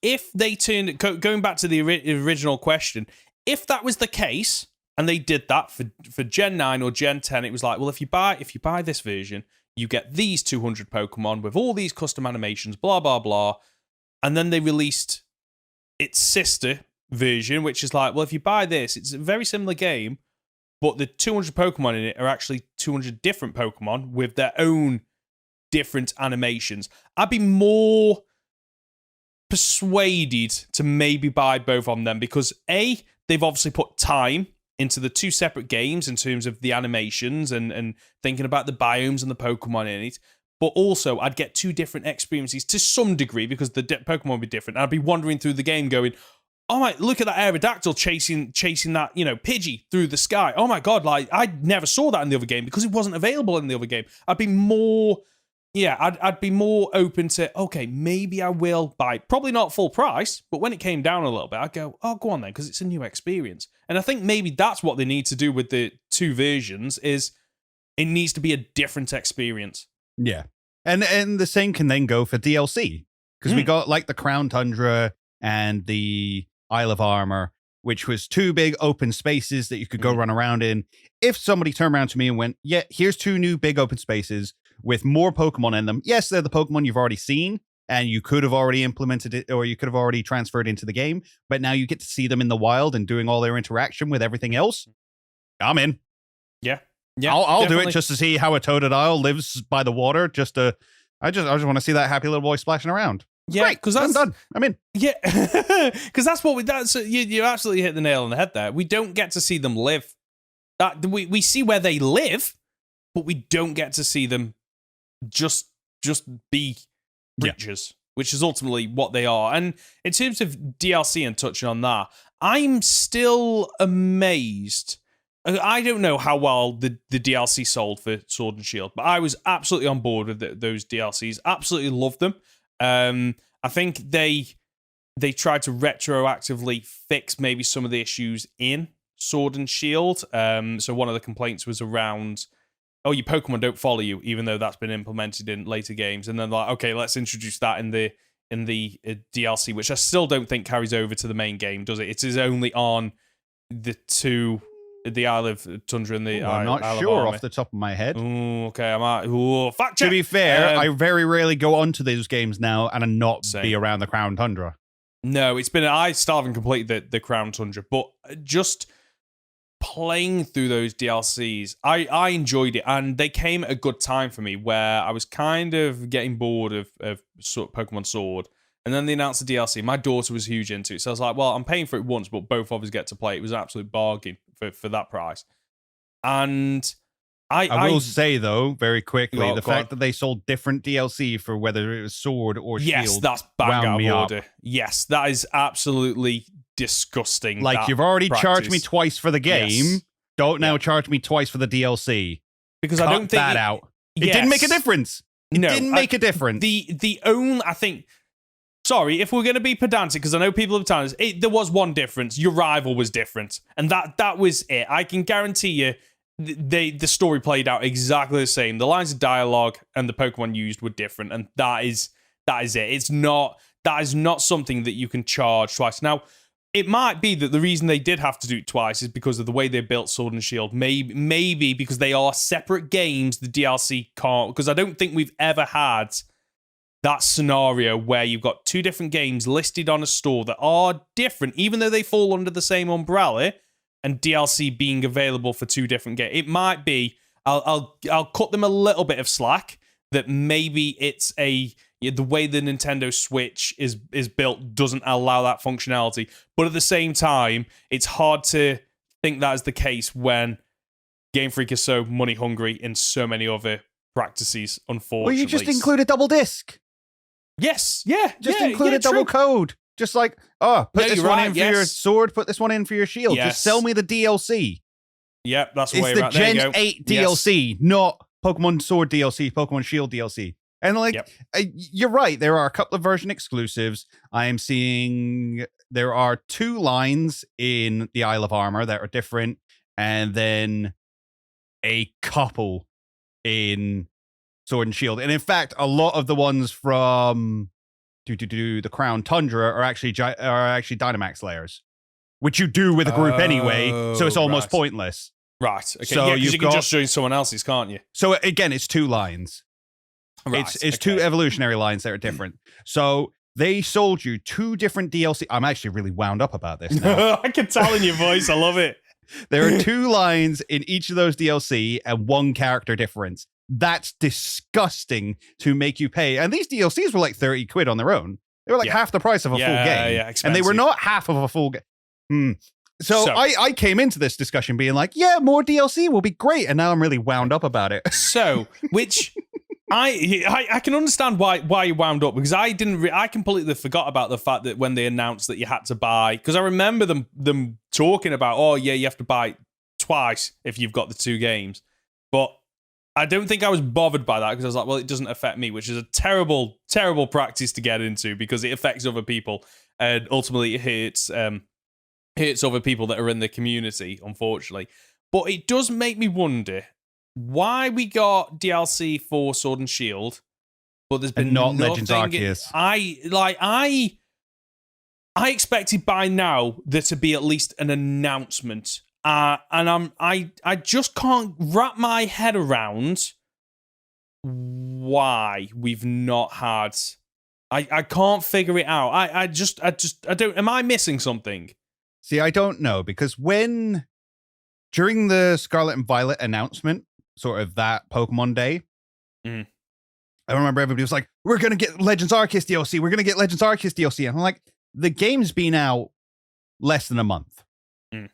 if they turned, going back to the original question, if that was the case. And they did that for Gen 9 or Gen 10. It was like, well, if you buy this version, you get these 200 Pokemon with all these custom animations, blah, blah, blah. And then they released its sister version, which is like, well, if you buy this, it's a very similar game, but the 200 Pokemon in it are actually 200 different Pokemon with their own different animations. I'd be more persuaded to maybe buy both of them because A, they've obviously put time into the two separate games in terms of the animations and thinking about the biomes and the Pokemon in it. But also, I'd get two different experiences to some degree because the Pokemon would be different. I'd be wandering through the game going, oh my, look at that Aerodactyl chasing that, Pidgey through the sky. Oh my God, I never saw that in the other game because it wasn't available in the other game. I'd be more open to, okay, maybe I will buy, probably not full price, but when it came down a little bit, I'd go, oh, go on then, because it's a new experience. And I think maybe that's what they need to do with the two versions is it needs to be a different experience. Yeah. And the same can then go for DLC, because we got the Crown Tundra and the Isle of Armor, which was two big open spaces that you could go run around in. If somebody turned around to me and went, yeah, here's two new big open spaces with more Pokemon in them. Yes, they're the Pokemon you've already seen, and you could have already implemented it, or you could have already transferred into the game, but now you get to see them in the wild and doing all their interaction with everything else. I'm in. Yeah. I'll do it just to see how a Totodile lives by the water. I just want to see that happy little boy splashing around. Yeah, because I'm done. I'm in. Yeah, because that's what you absolutely hit the nail on the head there. We don't get to see them live. We see where they live, but we don't get to see them just be creatures, which is ultimately what they are. And in terms of DLC and touching on that, I'm still amazed. I don't know how well the DLC sold for Sword and Shield, but I was absolutely on board with those DLCs. Absolutely loved them. I think they tried to retroactively fix maybe some of the issues in Sword and Shield. So one of the complaints was around, your Pokemon don't follow you, even though that's been implemented in later games. And then okay, let's introduce that in the DLC, which I still don't think carries over to the main game, does it? It is only on the two The Isle of Tundra and the I'm not Isle sure of off the top of my head. Ooh, okay, I might. Ooh, fact check. To be fair, I very rarely go onto those games now and not Same. be around the Crown Tundra. No, it's been. I still haven't completed the Crown Tundra, but just playing through those DLCs, I enjoyed it, and they came at a good time for me where I was kind of getting bored of Pokemon Sword, and then they announced the DLC. My daughter was huge into it, so I was like, well, I'm paying for it once, but both of us get to play. It was an absolute bargain for that price. And I will say, though, very quickly, the fact on. that they sold different DLC for whether it was Sword or Shield. Yes, that's bang wound out me of up. order. Yes, that is absolutely disgusting. Like, you've already charged me twice for the game. Yes. Don't now charge me twice for the DLC. Because Cut I don't think that out. It didn't make a difference. It didn't make a difference. The only, I think, sorry, if we're going to be pedantic, because I know people have told us, there was one difference. Your rival was different. And that was it. I can guarantee you, the story played out exactly the same. The lines of dialogue and the Pokemon used were different, and that is it. That is not something that you can charge twice. Now, it might be that the reason they did have to do it twice is because of the way they built Sword and Shield. Maybe because they are separate games, the DLC can't. Because I don't think we've ever had that scenario where you've got two different games listed on a store that are different, even though they fall under the same umbrella, and DLC being available for two different games. It might be, I'll cut them a little bit of slack, that maybe it's the way the Nintendo Switch is built doesn't allow that functionality. But at the same time, it's hard to think that is the case when Game Freak is so money hungry in so many other practices, unfortunately. Well, you just include a double disc. Yes, yeah. Just include a double code. Just like, put this one in for your Sword, put this one in for your Shield. Yes. Just sell me the DLC. Yep, that's the way it's around. the Gen 8 DLC, not Pokemon Sword DLC, Pokemon Shield DLC. And you're right, there are a couple of version exclusives. I am seeing there are 2 lines in the Isle of Armor that are different, and then a couple in Sword and Shield. And in fact, a lot of the ones from the Crown Tundra are actually Dynamax layers, which you do with a group anyway, so it's almost pointless. Right. Okay. So because you can just join someone else's, can't you? So again, it's 2 lines. Right. It's 2 evolutionary lines that are different. So they sold you 2 different DLC. I'm actually really wound up about this now. I can tell in your voice. I love it. There are 2 lines in each of those DLC and 1 character difference. That's disgusting to make you pay. And these DLCs were like 30 quid on their own. They were like half the price of a full game. Yeah, and they were not half of a full game. So I came into this discussion being like, yeah, more DLC will be great. And now I'm really wound up about it. So, which I can understand why you wound up, because I completely forgot about the fact that when they announced that you had to buy, because I remember them talking about, you have to buy twice if you've got the 2 games. But I don't think I was bothered by that, because I was like, well, it doesn't affect me, which is a terrible, terrible practice to get into, because it affects other people, and ultimately it hurts other people that are in the community, unfortunately. But it does make me wonder why we got DLC for Sword and Shield, but there's been not nothing. Legends Arceus. I expected by now there to be at least an announcement. And I just can't wrap my head around why we've not had. I can't figure it out. I don't. Am I missing something? See, I don't know, because during the Scarlet and Violet announcement, sort of that Pokemon Day, I remember everybody was like, "We're gonna get Legends Arceus DLC. We're gonna get Legends Arceus DLC," and I'm like, the game's been out less than a month.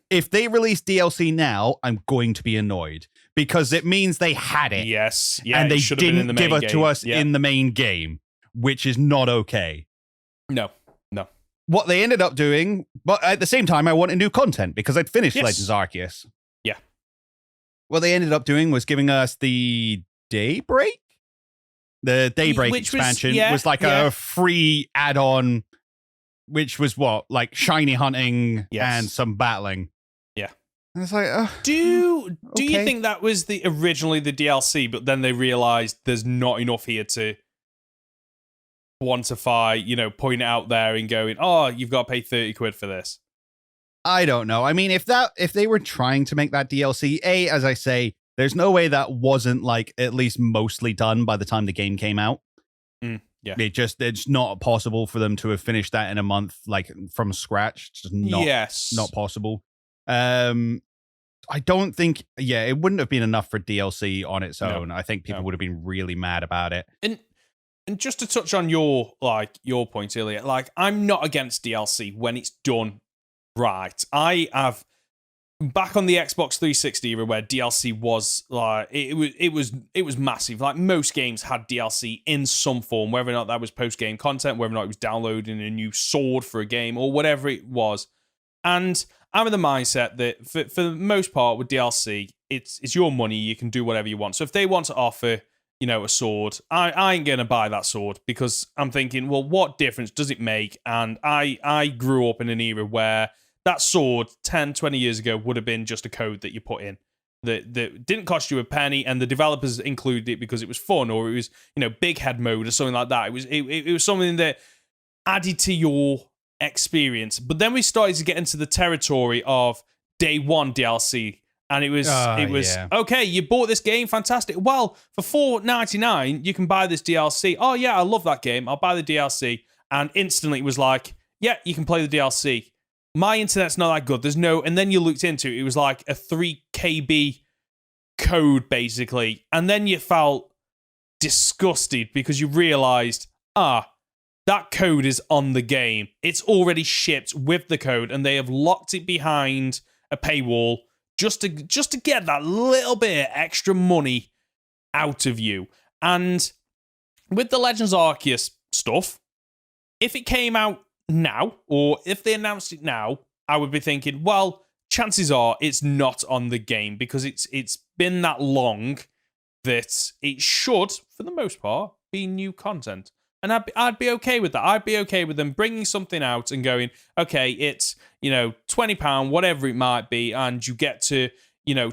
If they release DLC now, I'm going to be annoyed, because it means they had it. Yes. Yeah, and they didn't give it to us in the main game, which is not okay. No. What they ended up doing, but at the same time, I wanted new content because I'd finished Legends Arceus. Yeah. What they ended up doing was giving us the Daybreak. The Daybreak expansion was like a free add-on, which was like shiny hunting and some battling. Yeah. And it's like, do you think that was originally the DLC, but then they realized there's not enough here to quantify, point it out there and going, you've got to pay 30 quid for this? I don't know. I mean, if they were trying to make that DLC, as I say, there's no way that wasn't like at least mostly done by the time the game came out. Yeah. It's not possible for them to have finished that in a month, like from scratch. It's just not possible. I don't think, it wouldn't have been enough for DLC on its own. I think people would have been really mad about it. And just to touch on your point earlier, like, I'm not against DLC when it's done right. I have, back on the Xbox 360 era where DLC was like, it was massive. Like, most games had DLC in some form, whether or not that was post-game content, whether or not it was downloading a new sword for a game or whatever it was. And I'm in the mindset that for the most part with DLC, it's your money. You can do whatever you want. So if they want to offer, a sword, I ain't going to buy that sword, because I'm thinking, well, what difference does it make? And I grew up in an era where that sword 10, 20 years ago would have been just a code that you put in that didn't cost you a penny, and the developers included it because it was fun, or it was, big head mode or something like that. It was something that added to your experience. But then we started to get into the territory of day one DLC, and it was okay, you bought this game, fantastic. Well, for $4.99 you can buy this DLC. Oh yeah, I love that game, I'll buy the DLC. And instantly it was like, yeah, you can play the DLC. My internet's not that good, there's no, and then you looked into it, it was like a 3 KB code basically, and then you felt disgusted because you realized, that code is on the game. It's already shipped with the code, and they have locked it behind a paywall just to get that little bit of extra money out of you. And with the Legends Arceus stuff, if it came out now, or if they announced it now, I would be thinking, well, chances are it's not on the game, because it's been that long that it should, for the most part, be new content. And I'd be okay with that. I'd be okay with them bringing something out and going, okay, it's, £20, whatever it might be, and you get to,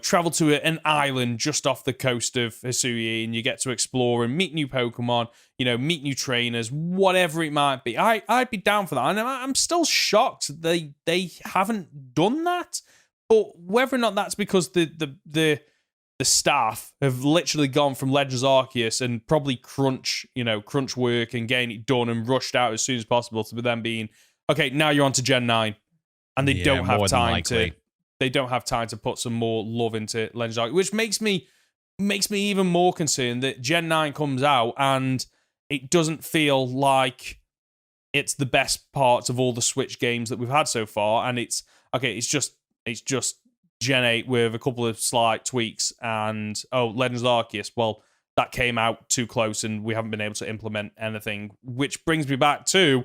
travel to an island just off the coast of Hisui, and you get to explore and meet new Pokemon, meet new trainers, whatever it might be. I'd be down for that. And I'm still shocked they haven't done that. But whether or not that's because the staff have literally gone from Legends Arceus and probably crunch work and getting it done and rushed out as soon as possible, to them being, okay, now you're on to Gen 9. And they don't have time to put some more love into Legends Arceus, which makes me even more concerned that Gen 9 comes out and it doesn't feel like it's the best parts of all the Switch games that we've had so far. And it's just Gen 8 with a couple of slight tweaks, and Legends Arceus, well, that came out too close and we haven't been able to implement anything, which brings me back to,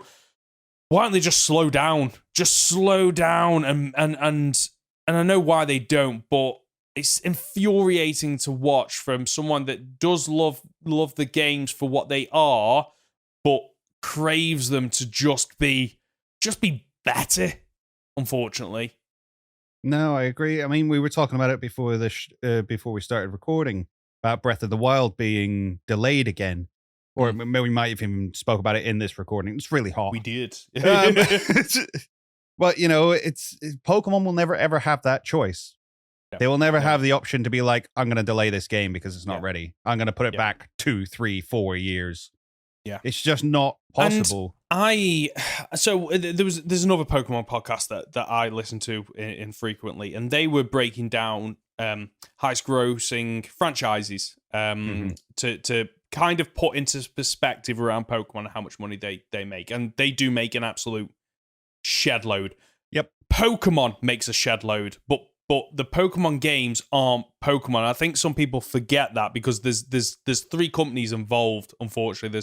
why don't they just slow down? Just slow down, and I know why they don't, but it's infuriating to watch from someone that does love the games for what they are, but craves them to just be better, unfortunately. No, I agree. I mean, we were talking about it before before we started recording, about Breath of the Wild being delayed again. Or maybe we might have even spoke about it in this recording. It's really hot. We did. But, Pokemon will never, ever have that choice. Yeah. They will never have the option to be like, I'm going to delay this game because it's not ready. I'm going to put it back 2, 3, 4 years. Yeah. It's just not possible. And there's another Pokemon podcast that I listen to infrequently, and they were breaking down highest grossing franchises to kind of put into perspective around Pokemon and how much money they make. And they do make an absolute shed load. Yep. Pokemon makes a shed load, but the Pokemon games aren't Pokemon. I think some people forget that, because there's 3 companies involved, unfortunately.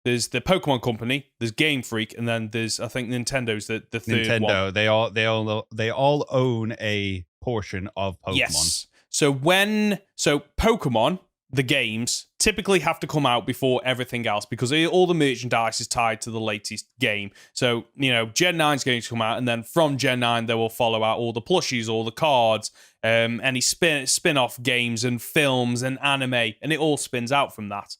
There's the Pokemon Company, there's Game Freak, and then there's, I think, Nintendo's the third one. They all own a portion of Pokemon. Yes. So Pokemon, the games, typically have to come out before everything else, because all the merchandise is tied to the latest game. So, Gen 9 is going to come out, and then from Gen 9 they will follow out all the plushies, all the cards, any spin-off games and films and anime, and it all spins out from that.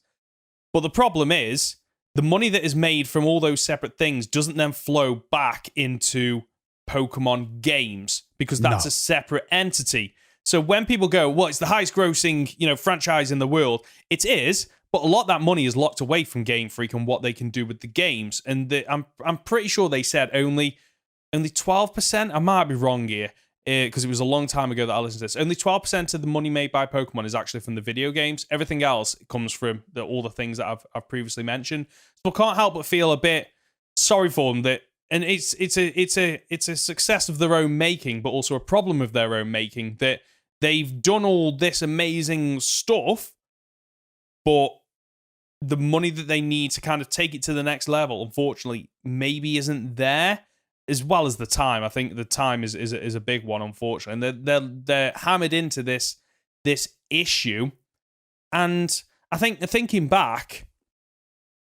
But the problem is, the money that is made from all those separate things doesn't then flow back into Pokemon games because that's a separate entity. So when people go, well, it's the highest grossing, franchise in the world, it is, but a lot of that money is locked away from Game Freak and what they can do with the games. And I'm pretty sure they said only 12%. I might be wrong here because it was a long time ago that I listened to this. Only 12% of the money made by Pokemon is actually from the video games. Everything else comes from all the things that I've previously mentioned. So I can't help but feel a bit sorry for them that. And it's a success of their own making, but also a problem of their own making that they've done all this amazing stuff, but the money that they need to kind of take it to the next level, unfortunately, maybe isn't there, as well as the time. I think the time is a big one, unfortunately. And they're hammered into this issue, and I think thinking back,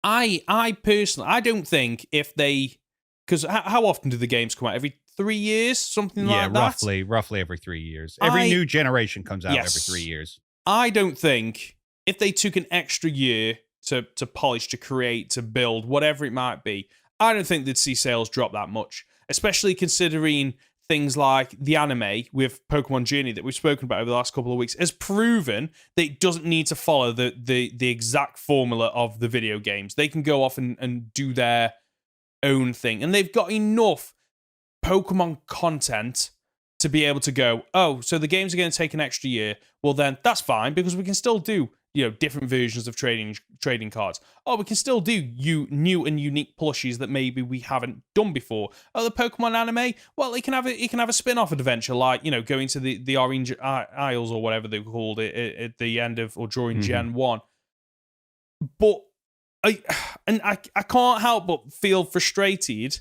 I personally, I don't think if they. Because how often do the games come out? Every 3 years? Something like that? Yeah, roughly every 3 years. Every new generation comes out every 3 years. I don't think if they took an extra year to polish, to create, to build, whatever it might be, I don't think they'd see sales drop that much. Especially considering things like the anime with Pokemon Journey that we've spoken about over the last couple of weeks has proven that it doesn't need to follow the exact formula of the video games. They can go off and do their own thing, and they've got enough Pokemon content to be able to go, oh, so the games are going to take an extra year. Well, then that's fine because we can still do different versions of trading cards. Oh, we can still do new and unique plushies that maybe we haven't done before. Oh, the Pokemon anime, well, it can have a spin-off adventure like going to the Orange Isles or whatever they called it at the end of or during Gen 1. But I can't help but feel frustrated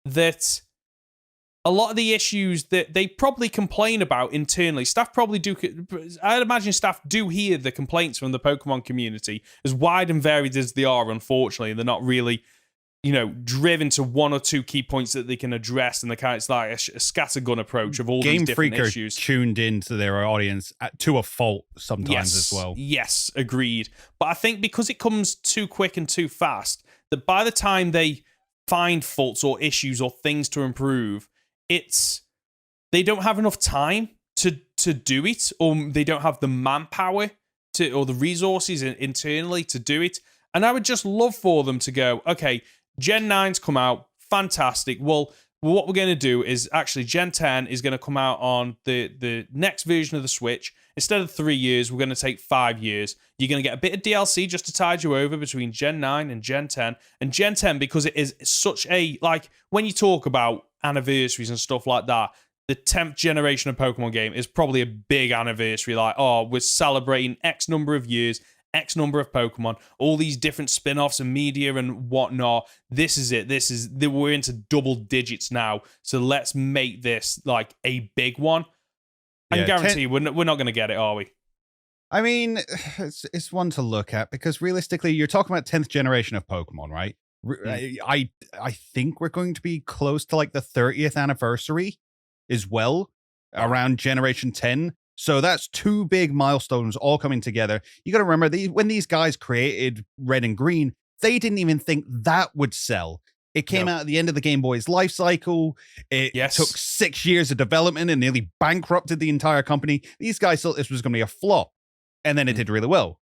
that a lot of the issues that they probably complain about internally, staff probably do. I'd imagine staff do hear the complaints from the Pokemon community, as wide and varied as they are. Unfortunately, they're not really, driven to one or two key points that they can address, and it's like a scattergun approach of all these different issues. Game Freak are tuned into their audience to a fault sometimes as well. Yes, agreed. But I think because it comes too quick and too fast, that by the time they find faults or issues or things to improve, they don't have enough time to do it, or they don't have the manpower or the resources internally to do it. And I would just love for them to go, okay, Gen 9's come out, fantastic. Well, what we're going to do is actually Gen 10 is going to come out on the next version of the Switch. Instead of 3 years, we're going to take 5 years. You're going to get a bit of DLC just to tide you over between Gen 9 and Gen 10. And Gen 10, because it is such a, like, when you talk about anniversaries and stuff like that, the 10th generation of Pokemon game is probably a big anniversary. Like, oh, we're celebrating X number of years, X number of Pokemon, all these different spin-offs and media and whatnot. This is it. We're into double digits now. So let's make this like a big one. I guarantee we're not going to get it, are we? I mean, it's one to look at because realistically, you're talking about 10th generation of Pokemon, right? I think we're going to be close to like the 30th anniversary as well around generation 10. So that's two big milestones all coming together. You got to remember, when these guys created Red and Green, they didn't even think that would sell. It came out at the end of the Game Boy's life cycle. It took 6 years of development and nearly bankrupted the entire company. These guys thought this was going to be a flop, and then it did really well.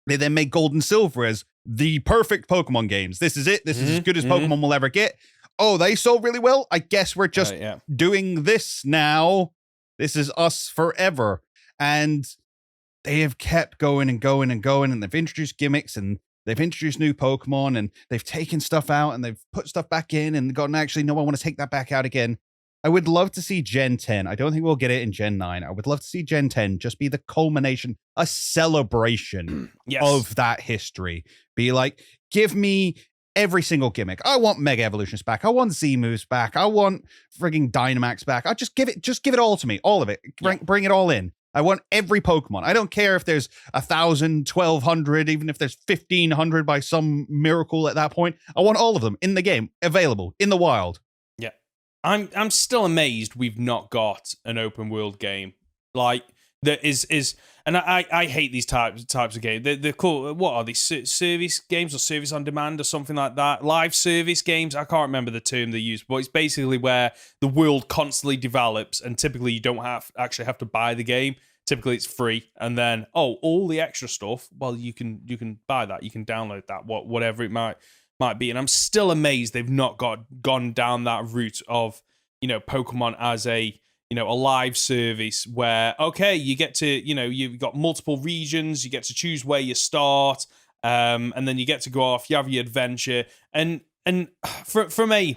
They then made Gold and Silver as the perfect Pokemon games. This is it. This is as good as Pokemon will ever get. Oh, they sold really well. I guess we're just doing this now. This is us forever. And they have kept going and going and going, and they've introduced gimmicks and they've introduced new Pokemon and they've taken stuff out and they've put stuff back in and gone, actually, no, I want to take that back out again. I would love to see Gen 10. I don't think we'll get it in Gen 9. I would love to see Gen 10 just be the culmination, a celebration of that history. Be like, give me every single gimmick. I want Mega Evolutions back. I want Z-Moves back. I want frigging Dynamax back. I just give it all to me. All of it. Bring it all in. I want every Pokemon. I don't care if there's 1,000, 1,200, even if there's 1,500 by some miracle at that point. I want all of them in the game, available, in the wild. Yeah. I'm still amazed we've not got an open world game. Like, that is, and I hate these types of games. They're called, what are these, service games or service on demand or something like that? Live service games. I can't remember the term they use, but it's basically where the world constantly develops, and typically you don't actually have to buy the game. Typically it's free, and then all the extra stuff, well, you can buy that, you can download that, whatever it might be. And I'm still amazed they've not gone down that route of, Pokemon as a live service where, okay, you get to, you've got multiple regions, you get to choose where you start, and then you get to go off, you have your adventure, and from a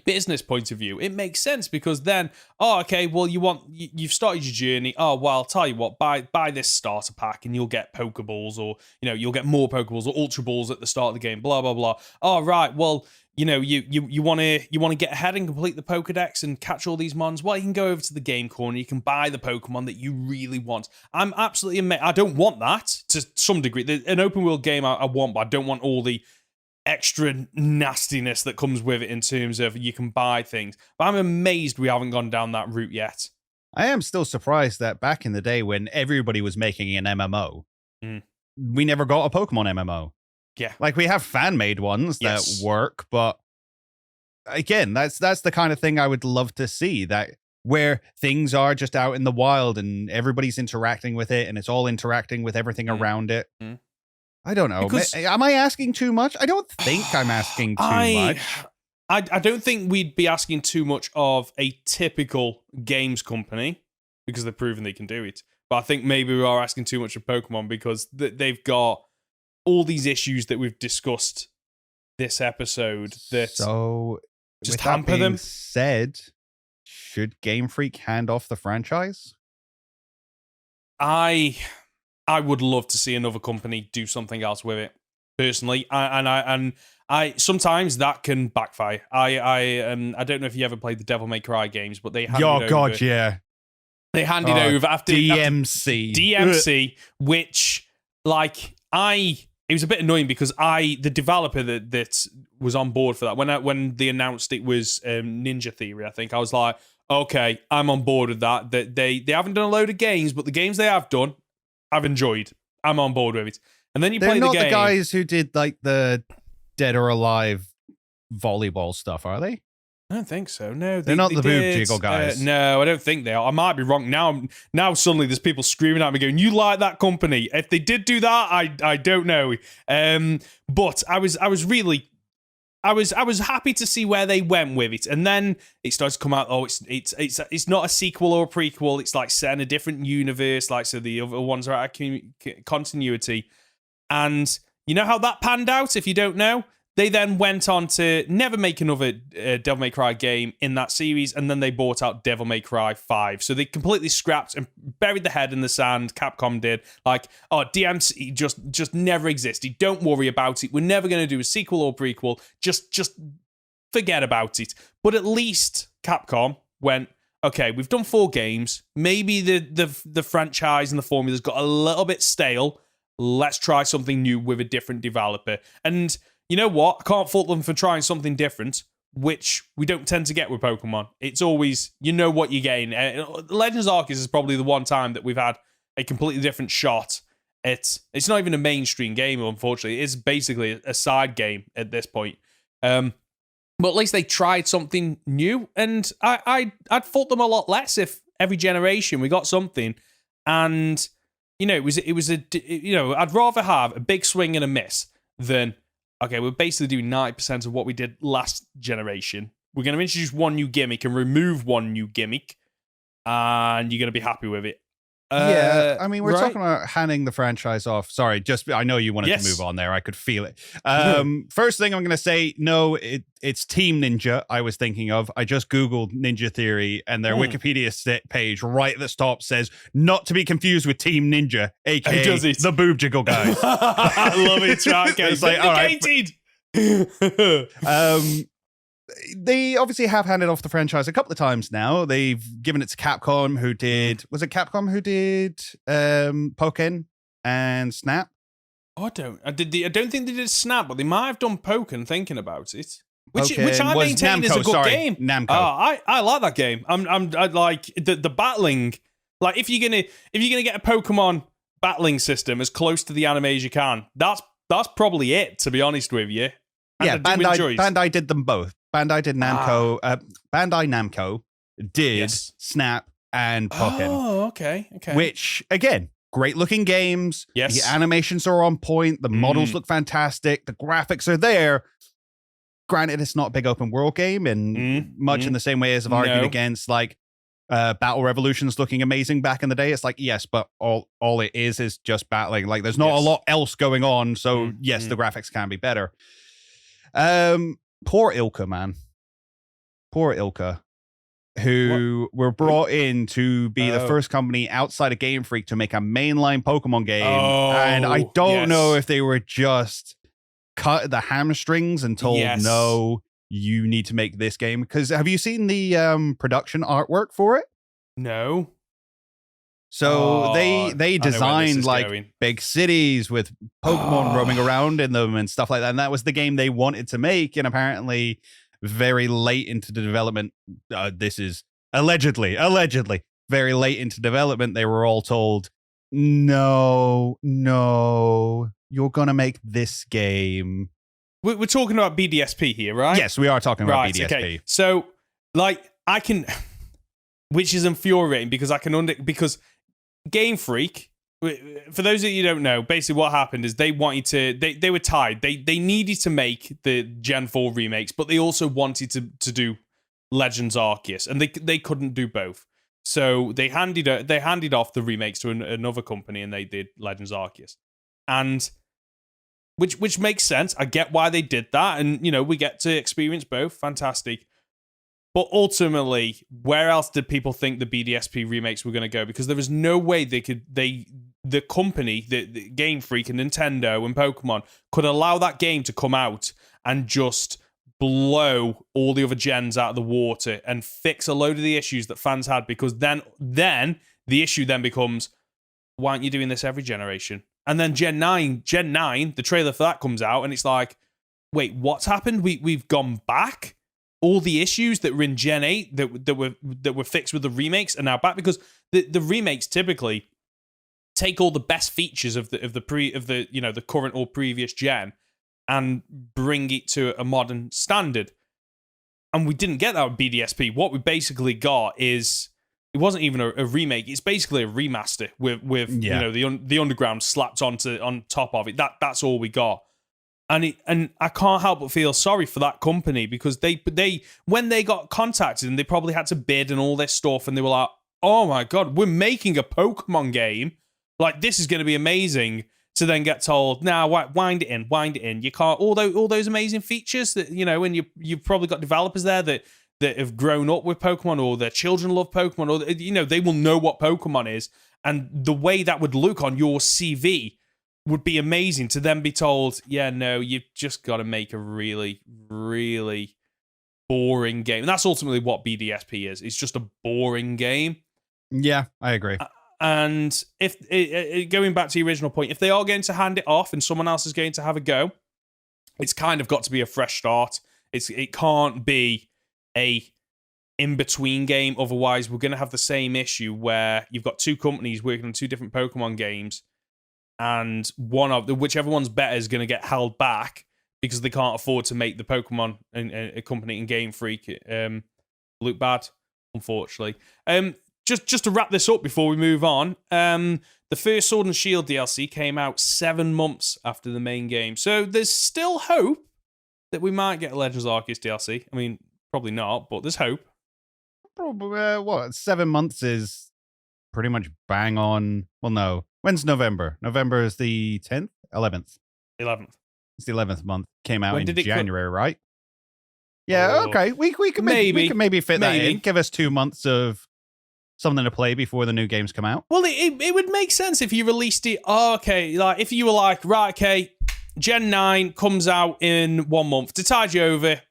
business point of view, it makes sense, because then, okay, well, you've started your journey. Oh, well, I'll tell you what, buy this starter pack and you'll get Pokeballs, or, you'll get more Pokeballs or Ultra Balls at the start of the game, blah, blah, blah. Oh, right, well, you want to get ahead and complete the Pokedex and catch all these mons. Well, you can go over to the game corner, you can buy the Pokemon that you really want. I'm absolutely amazed. I don't want that to some degree. An open world game I want, but I don't want all the extra nastiness that comes with it in terms of you can buy things. But I'm amazed we haven't gone down that route yet. I am still surprised that back in the day when everybody was making an MMO, we never got a Pokemon MMO. Yeah. Like, we have fan-made ones that work, but again, that's the kind of thing I would love to see, that where things are just out in the wild and everybody's interacting with it and it's all interacting with everything around it. I don't know. Am I asking too much? I don't think I'm asking too much. I don't think we'd be asking too much of a typical games company, because they've proven they can do it. But I think maybe we are asking too much of Pokemon, because they've got all these issues that we've discussed this episode that just hamper them. Said, should Game Freak hand off the franchise? I would love to see another company do something else with it, personally. I sometimes that can backfire. I don't know if you ever played the Devil May Cry games, but they handed over. Yeah. They handed over after DMC, which it was a bit annoying, because the developer that was on board for that, when they announced it was Ninja Theory, I think, I was like, okay, I'm on board with that. That they haven't done a load of games, but the games they have done, I've enjoyed. I'm on board with it. And then you play the game. They're not the guys who did like the Dead or Alive volleyball stuff, are they? I don't think so. No, they're not the boob jiggle guys. No, I don't think they are. I might be wrong. Now suddenly there's people screaming at me going, "You like that company?" If they did do that, I don't know. But I was happy to see where they went with it, and then it starts to come out. Oh, it's not a sequel or a prequel. It's like set in a different universe. Like, so the other ones are out of continuity, and you know how that panned out. If you don't know, they then went on to never make another Devil May Cry game in that series, and then they bought out Devil May Cry 5. So they completely scrapped and buried the head in the sand. Capcom did. Like, oh, DMC just never existed. Don't worry about it. We're never going to do a sequel or prequel. Just forget about it. But at least Capcom went, okay, we've done 4 games. Maybe the franchise and the formula's got a little bit stale. Let's try something new with a different developer. And you know what? I can't fault them for trying something different, which we don't tend to get with Pokemon. It's always, you know what you're getting. Legends Arceus is probably the one time that we've had a completely different shot. It's not even a mainstream game, unfortunately. It's basically a side game at this point. But at least they tried something new, and I'd fault them a lot less if every generation we got something, and it was I'd rather have a big swing and a miss than, okay, we're basically doing 90% of what we did last generation. We're going to introduce one new gimmick and remove one new gimmick, and you're going to be happy with it. Yeah, I mean, we're talking about handing the franchise off. Sorry, I know you wanted to move on there. I could feel it. First thing I'm going to say, no, it's Team Ninja I was thinking of. I just Googled Ninja Theory, and their Wikipedia page right at the top says, not to be confused with Team Ninja, aka the boob jiggle guys. I love it. It's like, all right. They obviously have handed off the franchise a couple of times now. They've given it to Capcom, who did... Was it Capcom who did Pokken and Snap? Oh, I don't think they did Snap, but they might have done Pokken, thinking about it. Which I maintain is a good game. Namco. I like that game. I like the battling Like if you're gonna get a Pokemon battling system as close to the anime as you can, that's probably it. To be honest with you, and Bandai did them both. Bandai did Namco. Bandai Namco did Snap and Pokken. Oh, okay. Which again, great looking games. Yes, the animations are on point. The models look fantastic. The graphics are there. Granted, it's not a big open world game, and much in the same way as I've argued against like Battle Revolutions looking amazing back in the day. It's like, yes, but all it is just battling. Like there's not a lot else going on. So yes, the graphics can be better. Poor ILCA, man. Poor ILCA, who were brought in to be the first company outside of Game Freak to make a mainline Pokemon game. And I don't know if they were just cut the hamstrings and told, no, you need to make this game. Because have you seen the production artwork for it? No. So they designed like big cities with Pokemon roaming around in them and stuff like that. And that was the game they wanted to make. And apparently very late into the development, this is allegedly very late into development, they were all told, no, you're going to make this game. We're talking about BDSP here, right? Yes, we are talking about BDSP. Okay. So, like, I can, which is infuriating because because Game Freak, for those of you who don't know, basically what happened is they wanted to, they were tied. They needed to make the Gen 4 remakes, but they also wanted to do Legends Arceus, and they couldn't do both. So they handed off the remakes to another company, and they did Legends Arceus. And which makes sense. I get why they did that, and we get to experience both. Fantastic. But ultimately, where else did people think the BDSP remakes were going to go? Because there was no way the company, the Game Freak and Nintendo and Pokemon could allow that game to come out and just blow all the other gens out of the water and fix a load of the issues that fans had. Because then the issue then becomes, why aren't you doing this every generation? And then Gen 9, the trailer for that comes out, and it's like, wait, what's happened? We've gone back. All the issues that were in Gen 8 that were fixed with the remakes are now back, because the remakes typically take all the best features of the current or previous gen and bring it to a modern standard. And we didn't get that with BDSP. What we basically got is, it wasn't even a remake. It's basically a remaster with the underground slapped on top of it. That's all we got. And I can't help but feel sorry for that company, because they when they got contacted and they probably had to bid and all this stuff, and they were like, oh my God, we're making a Pokemon game. Like, this is going to be amazing. To then get told, nah, wind it in. You can't, all those amazing features that, and you've probably got developers there that have grown up with Pokemon, or their children love Pokemon, or, they will know what Pokemon is. And the way that would look on your CV would be amazing, to then be told, yeah, no, you've just got to make a really, really boring game. And that's ultimately what BDSP is. It's just a boring game. Yeah, I agree. And if going back to the original point, if they are going to hand it off and someone else is going to have a go, it's kind of got to be a fresh start. It can't be a in-between game. Otherwise, we're going to have the same issue where you've got two companies working on two different Pokemon games, and whichever one's better is going to get held back because they can't afford to make the Pokemon and company in Game Freak look bad, unfortunately. Just to wrap this up before we move on, the first Sword and Shield DLC came out 7 months after the main game. So there's still hope that we might get a Legends Arceus DLC. I mean, probably not, but there's hope. Probably, 7 months is pretty much bang on. Well, no. When's November? November is the 10th? 11th. 11th. It's the 11th month. Came out in January, right? Yeah, okay. We can maybe fit that in. Give us 2 months of something to play before the new games come out. Well, it would make sense if you released it. Oh, okay, like if you were like, right, okay, Gen 9 comes out in 1 month to tide you over,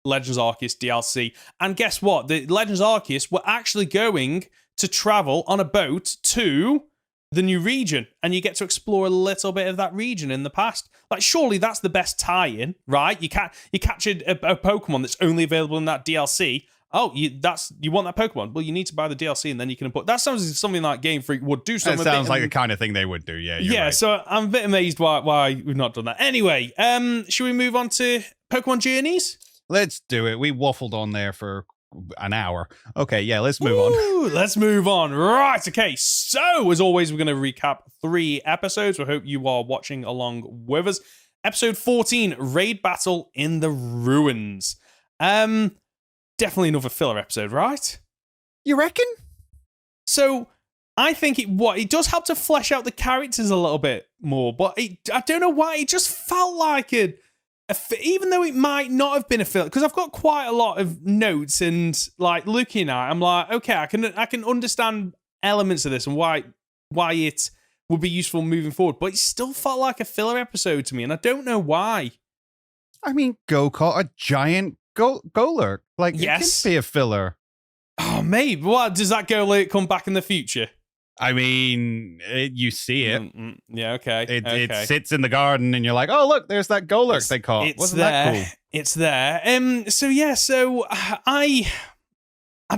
Legends Arceus DLC. And guess what? The Legends Arceus were actually going to travel on a boat to the new region, and you get to explore a little bit of that region in the past. Like, surely that's the best tie-in, right? You catch a Pokemon that's only available in that DLC, oh, you want that Pokemon? Well, you need to buy the DLC and then you can import. That sounds like something like Game Freak would do. That sounds like the kind of thing they would do. Yeah. Yeah. Right. So I'm a bit amazed why we've not done that. Anyway, should we move on to Pokemon Journeys? Let's do it. We waffled on there for an hour. Okay, yeah, let's move on. Let's move on. Right, okay. So, as always, we're going to recap 3 episodes. We hope you are watching along with us. Episode 14, Raid Battle in the Ruins. Definitely another filler episode, right? You reckon? So, I think it does help to flesh out the characters a little bit more, but I don't know why, it just felt like even though it might not have been a filler, because I've got quite a lot of notes and like looking at it, I'm like, okay, I can understand elements of this and why it would be useful moving forward, but it still felt like a filler episode to me, and I don't know why. I mean, Go caught a giant Golurk. Like, yes. It can be a filler. Oh, maybe. What, does that Golurk come back in the future? I mean, you see it. Yeah, okay. It sits in the garden, and you're like, "Oh, look, there's that Golurk they caught." Wasn't that cool? It's there. So I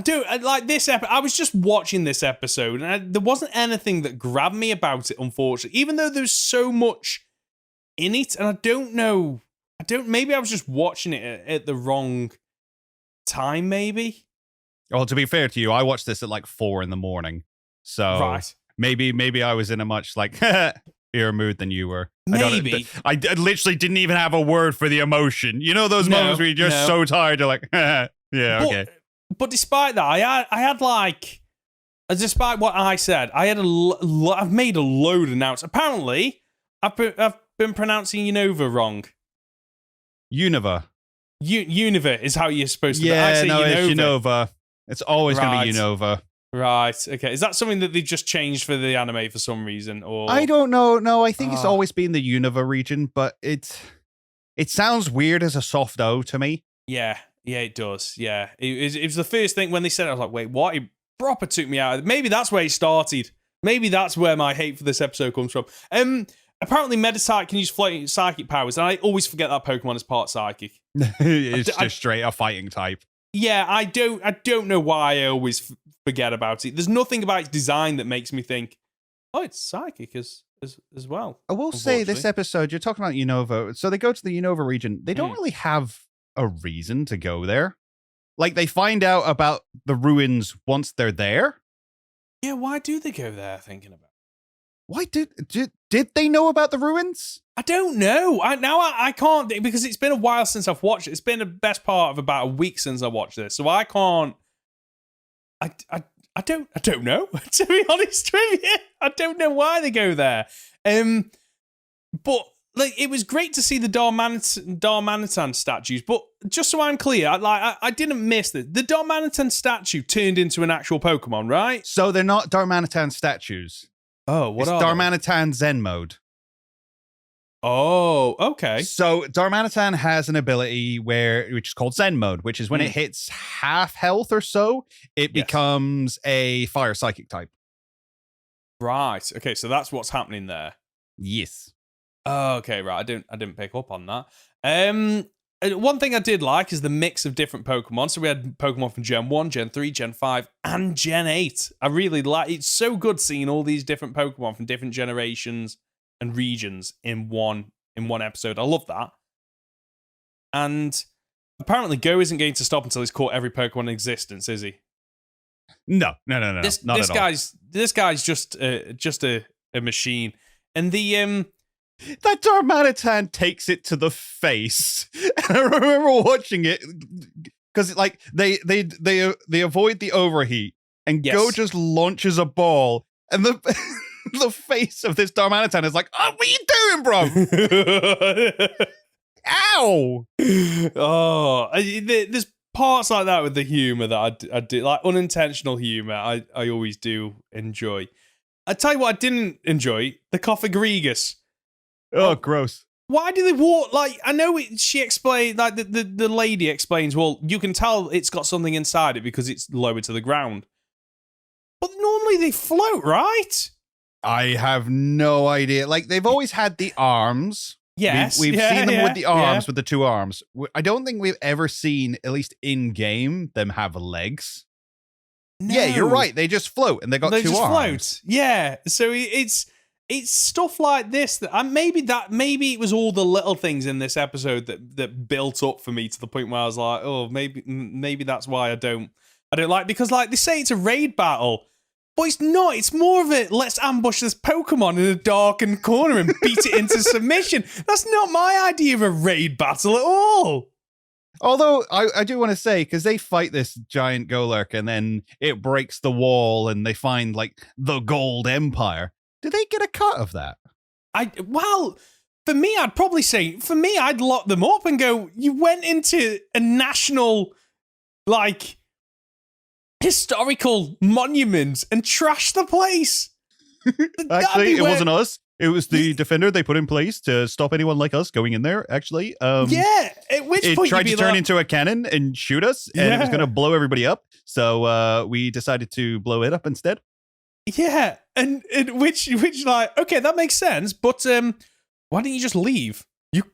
don't like this episode. I was just watching this episode, and there wasn't anything that grabbed me about it, unfortunately. Even though there's so much in it, and I don't know. Maybe I was just watching it at the wrong time. Maybe. Well, to be fair to you, I watched this at like 4 a.m. So right. maybe I was in a much like better mood than you were. Maybe. I literally didn't even have a word for the emotion. You know those moments where you're just so tired, you're like, yeah, okay. But despite that, I had like, despite what I said, I had I've made a load of notes. Apparently, I've been pronouncing Unova wrong. Unova. Unova is how you're supposed to. Yeah, it's Unova. It's always going to be Unova. Right, okay. Is that something that they've just changed for the anime for some reason? Or I don't know. No, I think it's always been the Unova region, but it sounds weird as a soft O to me. Yeah, it does. Yeah. It was the first thing when they said it, I was like, wait, what? It proper took me out. Maybe that's where it started. Maybe that's where my hate for this episode comes from. Apparently Meditite can use floating psychic powers, and I always forget that Pokemon is part psychic. It's just straight a fighting type. Yeah, I don't know why I always forget about it. There's nothing about its design that makes me think, oh, it's psychic as well. I will say this episode, you're talking about Unova. So they go to the Unova region. They don't really have a reason to go there. Like, they find out about the ruins once they're there. Yeah, why do they go there thinking about it? Why did they know about the ruins? I don't know. I can't, because it's been a while since I've watched it. It's been the best part of about a week since I watched this, so I can't. I don't know. To be honest with you, I don't know why they go there. But like, it was great to see the Darmanitan statues. But just so I'm clear, I didn't miss that the Darmanitan statue turned into an actual Pokemon, right? So they're not Darmanitan statues. Oh, what are Darmanitan Zen mode. Oh, okay. So Darmanitan has an ability which is called Zen mode, which is when it hits half health or so, it becomes a fire psychic type. Right. Okay, so that's what's happening there. Yes. Okay, right. I didn't pick up on that. One thing I did like is the mix of different Pokemon. So we had Pokemon from Gen 1, Gen 3, Gen 5, and Gen 8. I really like it. It's so good seeing all these different Pokemon from different generations and regions in one episode. I love that. And apparently Go isn't going to stop until he's caught every Pokemon in existence, is he? No. This guy's just a machine. And the that Darmanitan takes it to the face. And I remember watching it because like they avoid the overheat, and Go just launches a ball, and the face of this Darmanitan is like, "Oh, what are you doing, bro?" Ow! Oh, there's parts like that with the humor that I do, like unintentional humor. I always do enjoy. I tell you what, I didn't enjoy the Coffagrigus. Oh, gross. Why do they walk? Like, I know she explained, like the lady explains, well, you can tell it's got something inside it because it's lower to the ground. But normally they float, right? I have no idea. Like, they've always had the arms. Yes. We've seen them with the arms, yeah. with the two arms. I don't think we've ever seen, at least in game, them have legs. No. Yeah, you're right. They just float, and they got They two just arms. float. Yeah. So it's stuff like this that maybe it was all the little things in this episode that built up for me to the point where I was like, oh, maybe that's why I don't like, because like they say it's a raid battle. But it's not. It's more of it. Let's ambush this Pokemon in a darkened corner and beat it into submission. That's not my idea of a raid battle at all. Although I do want to say, because they fight this giant Golurk and then it breaks the wall and they find like the Gold Empire. Do they get a cut of that? Well, for me, I'd probably say, I'd lock them up and go, you went into a national, like, historical monument and trashed the place. Actually, it wasn't us. It was the defender they put in place to stop anyone like us going in there, actually. Yeah, at which it point tried to turn like, into a cannon and shoot us, and it was going to blow everybody up. So we decided to blow it up instead. Yeah, and which like, okay, that makes sense, but why didn't you just leave? You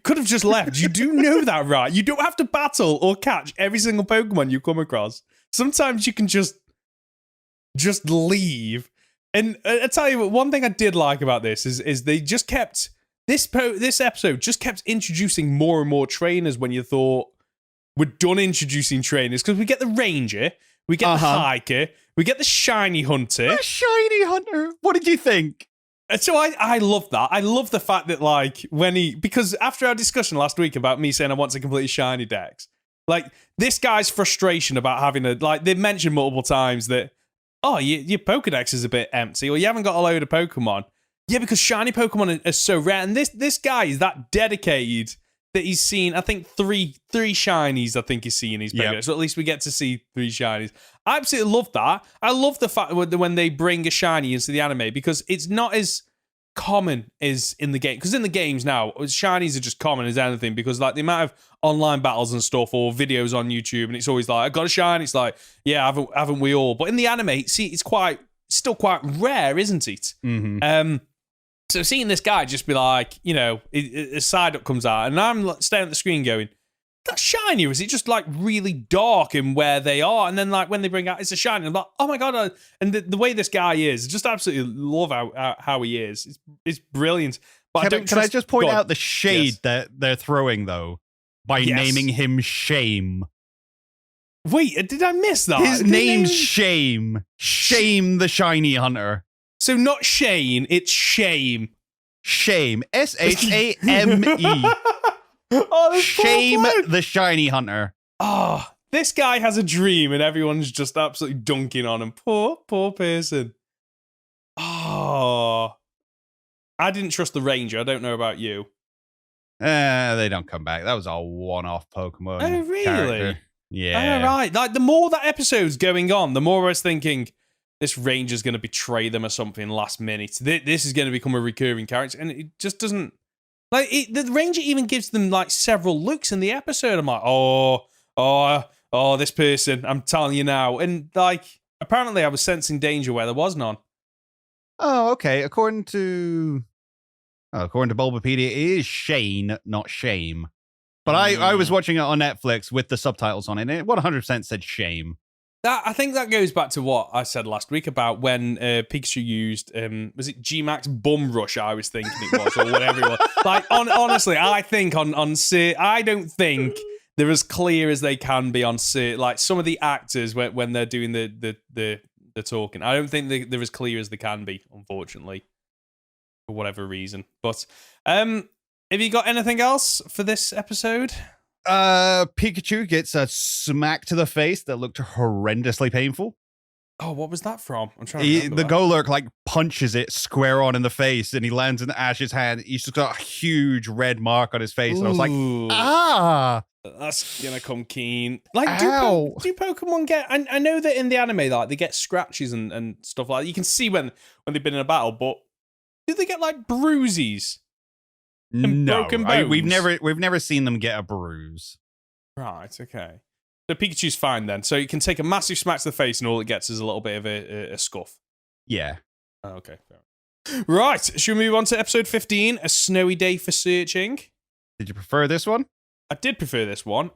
could have just left. You do know that, right? You don't have to battle or catch every single Pokemon you come across. Sometimes you can just leave. And I tell you what, one thing I did like about this is they just kept this episode just kept introducing more and more trainers when you thought we're done introducing trainers, because we get the Ranger, we get the Hiker, we get the Shiny Hunter. The Shiny Hunter. What did you think? So I love that. I love the fact that like because after our discussion last week about me saying I want to complete shiny decks, like this guy's frustration about having they mentioned multiple times that, oh, your Pokedex is a bit empty, or you haven't got a load of Pokemon. Yeah, because shiny Pokemon are so rare, and this guy is that dedicated that he's seen, I think, three shinies, I think he's seen his Pokedex. Yep. So at least we get to see 3 shinies. I absolutely love that. I love the fact when they bring a shiny into the anime, because it's not as common as in the game. Because in the games now, shinies are just common as anything, because like the amount of online battles and stuff or videos on YouTube, and it's always like, I got a shiny. It's like, yeah, haven't we all? But in the anime, see, it's still quite rare, isn't it? Mm-hmm. So seeing this guy just be like, a side up comes out, and I'm staring at the screen going, that's shiny, or is it just like really dark in where they are? And then like when they bring out, it's a shiny, I'm like, oh my god! And the way this guy is, just absolutely love how he is. It's brilliant. But can I just point out the shade that they're throwing though by naming him Shame? Wait, did I miss that? His name's Shame. Shame the Shiny Hunter. So not Shane, it's Shame. Shame. Shame. Oh, Shame the Shiny Hunter. Oh, this guy has a dream and everyone's just absolutely dunking on him. Poor person. Oh. I didn't trust the Ranger. I don't know about you. They don't come back. That was a one-off Pokemon. Oh, really? Character. Yeah. Oh, right. Like, the more that episode's going on, the more I was thinking, this Ranger's going to betray them or something last minute. This is going to become a recurring character. And it just doesn't... Like, the Ranger even gives them, like, several looks in the episode. I'm like, oh, this person, I'm telling you now. And, like, apparently I was sensing danger where there was none. Oh, okay. According to Bulbapedia, it is Shane, not Shame. But I was watching it on Netflix with the subtitles on it, and it 100% said Shame. I think that goes back to what I said last week about when Pikachu used, was it G-Max Bum Rush, I was thinking it was, or whatever it was. Like, honestly, I think I don't think they're as clear as they can be on like some of the actors when they're doing the talking. I don't think they're as clear as they can be, unfortunately, for whatever reason. But have you got anything else for this episode? Pikachu gets a smack to the face that looked horrendously painful. Oh, what was that from? I'm trying to remember. The Golurk like punches it square on in the face, and he lands in Ash's hand. He's just got a huge red mark on his face, and I was like, that's gonna come keen. Like, do Pokemon get? I know that in the anime, like they get scratches and stuff like that. You can see when they've been in a battle, but do they get like bruises? No, we've never seen them get a bruise. Right, okay. So Pikachu's fine then. So you can take a massive smack to the face, and all it gets is a little bit of a scuff. Yeah. Oh, okay. Right, should we move on to episode 15, A Snowy Day for Searching? Did you prefer this one? I did prefer this one.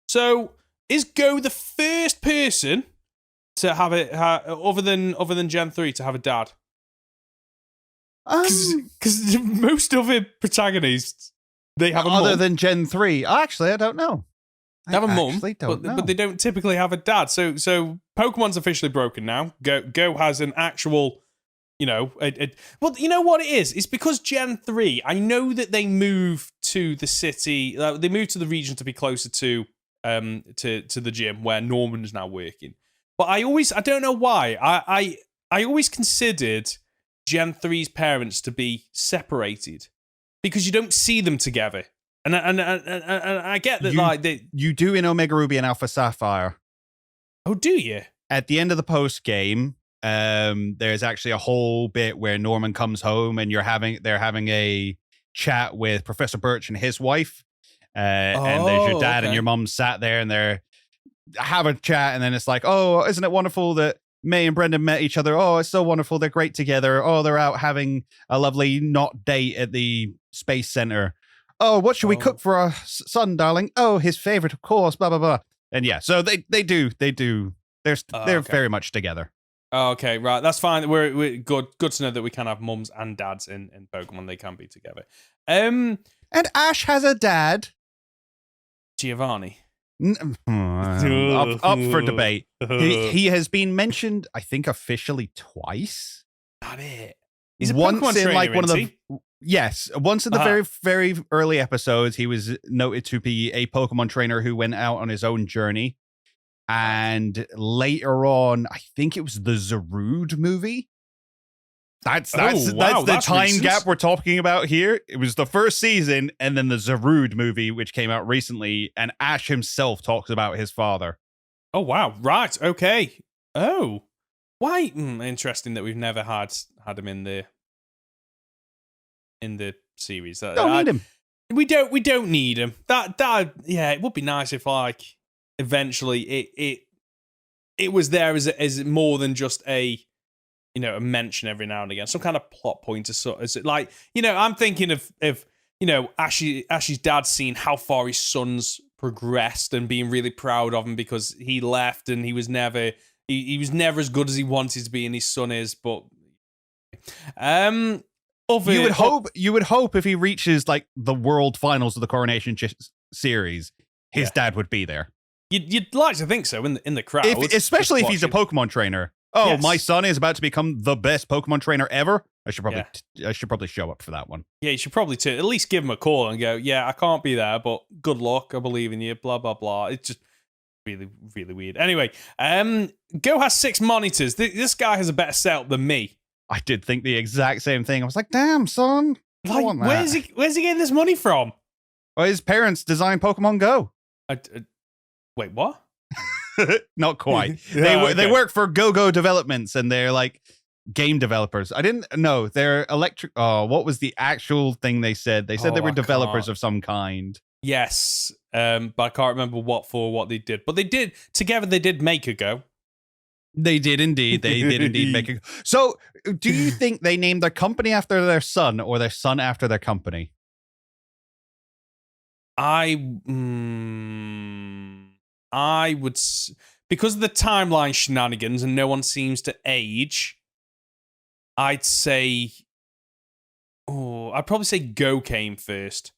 So is Go the first person to have it, other than Gen 3, to have a dad? Because most other protagonists, they have a mum. Other than Gen 3. Actually, I don't know. They have a mum, but they don't typically have a dad. So Pokemon's officially broken now. Go has an actual, well, you know what it is? It's because Gen 3, I know that they moved to the city, they moved to the region to be closer to the gym where Norman is now working. But I don't know why, I always considered Gen 3's parents to be separated because you don't see them together. And I get that, you do in Omega Ruby and Alpha Sapphire. Oh, do you? At the end of the post game, there's actually a whole bit where Norman comes home and they're having a chat with Professor Birch and his wife. And there's your dad and your mum sat there and they're have a chat, and then it's like, oh, isn't it wonderful that May and Brendan met each other? Oh, it's so wonderful. They're great together. Oh, they're out having a lovely not date at the Space Center. Oh, what should we cook for our son, darling? Oh, his favorite, of course, blah, blah, blah. And yeah, so they do. They're very much together. Oh, okay, right. That's fine. We're good to know that we can have mums and dads in Pokemon. They can be together. And Ash has a dad. Giovanni. Up for debate. He has been mentioned, I think, officially twice. Not it. He's a once Pokemon trainer, like one of the he? Yes, once in the very, very early episodes, he was noted to be a Pokemon trainer who went out on his own journey. And later on, I think it was the Zarude movie. That's the time recent. gap we're talking about here. It was the first season, and then the Zarude movie, which came out recently, and Ash himself talks about his father. Oh, wow. Right. Okay. Oh. Why? Interesting that we've never had him in the series. Don't need him. We don't need him. That yeah, it would be nice if eventually it was there as more than just a mention every now and again, some kind of plot point I'm thinking of Ash's dad seeing how far his son's progressed and being really proud of him because he left and he was never as good as he wanted to be, and his son is. But you would hope if he reaches like the world finals of the Coronation series, his dad would be there. You'd like to think so in the crowd, especially if he's a Pokemon trainer. Oh, yes. My son is about to become the best Pokemon trainer ever. I should probably show up for that one. Yeah, you should probably at least give him a call and go, yeah, I can't be there, but good luck. I believe in you. Blah blah blah. It's just really, really weird. Anyway, Go has 6 monitors. This guy has a better setup than me. I did think the exact same thing. I was like, damn, son. Like, where's he getting this money from? Well, his parents designed Pokemon Go. Wait, what? Not quite. They work for Go Developments, and they're like game developers. I didn't know they're electric. Oh, what was the actual thing they said? They said they were developers of some kind. Yes, but I can't remember what they did. But they did together. They did make a Go. They did indeed. They did indeed make a. So, do you think they named their company after their son, or their son after their company? I would, because of the timeline shenanigans and no one seems to age, I'd say, I'd probably say Go came first.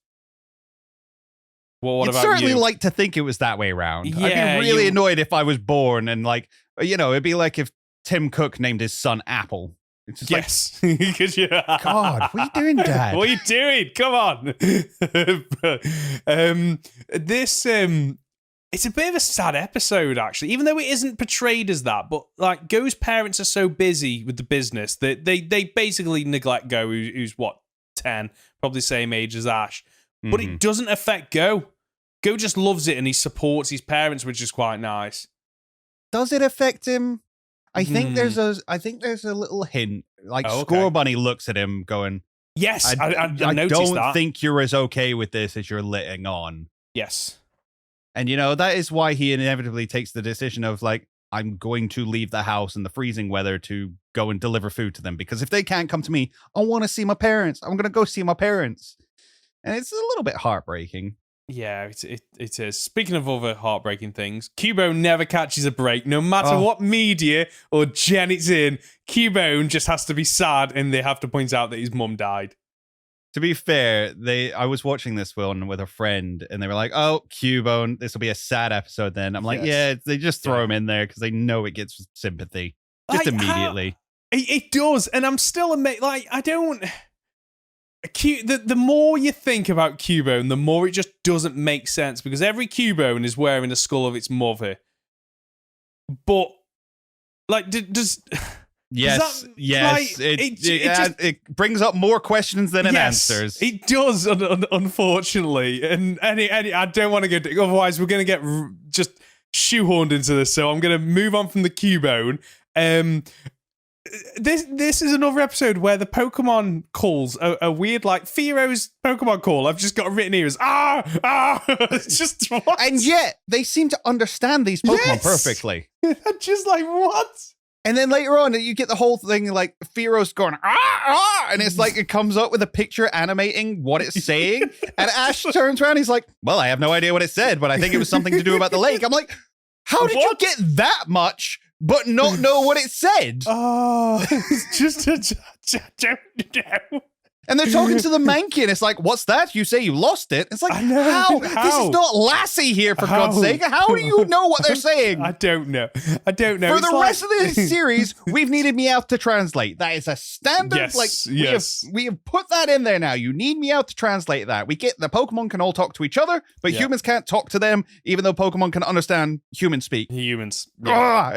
Well, what about you? I'd certainly like to think it was that way around. Yeah, I'd be really annoyed if I was born and it'd be like if Tim Cook named his son Apple. It's just yes. God, what are you doing, Dad? What are you doing? Come on. It's a bit of a sad episode, actually, even though it isn't portrayed as that. But like, Go's parents are so busy with the business that they basically neglect Go, who's 10, probably the same age as Ash. But it doesn't affect Go. Go just loves it and he supports his parents, which is quite nice. Does it affect him? I think there's a little hint. Like Score Bunny looks at him going, yes, I don't think you're as okay with this as you're letting on. Yes. And that is why he inevitably takes the decision of like, I'm going to leave the house in the freezing weather to go and deliver food to them. Because if they can't come to me, I want to see my parents. I'm going to go see my parents. And it's a little bit heartbreaking. Yeah, it is. Speaking of other heartbreaking things, Cubone never catches a break. No matter what media or gen it's in, Cubone just has to be sad and they have to point out that his mum died. To be fair, I was watching this one with a friend and they were like, oh, Cubone, this will be a sad episode then. I'm like, yeah, they just throw him in there because they know it gets sympathy. Just immediately. It does. And I'm still amazed. Like, I don't... The more you think about Cubone, the more it just doesn't make sense because every Cubone is wearing a skull of its mother. But, like, does... Yes, yes. Like, it brings up more questions than it answers. It does, unfortunately. And I don't want to get... Otherwise, we're going to get just shoehorned into this. So I'm going to move on from the Cubone. This is another episode where the Pokemon calls are weird, like Fearo's Pokemon call. I've just got written here as It's just what? And yet they seem to understand these Pokemon perfectly. I'm just like, what? And then later on, you get the whole thing like Fearo's going and it's like it comes up with a picture animating what it's saying. And Ash turns around, he's like, "Well, I have no idea what it said, but I think it was something to do about the lake." I'm like, "How did you get that much?" But not know what it said. Oh, it's just I don't know. And they're talking to the Mankey, and it's like, what's that? You say you lost it? It's like, how? This is not Lassie here, for God's sake. How do you know what they're saying? I don't know. For the rest of this series, we've needed Meowth to translate. That is a standard. We have put that in there now. You need Meowth to translate that. We get the Pokemon can all talk to each other, but humans can't talk to them, even though Pokemon can understand human speak. Humans. Yeah.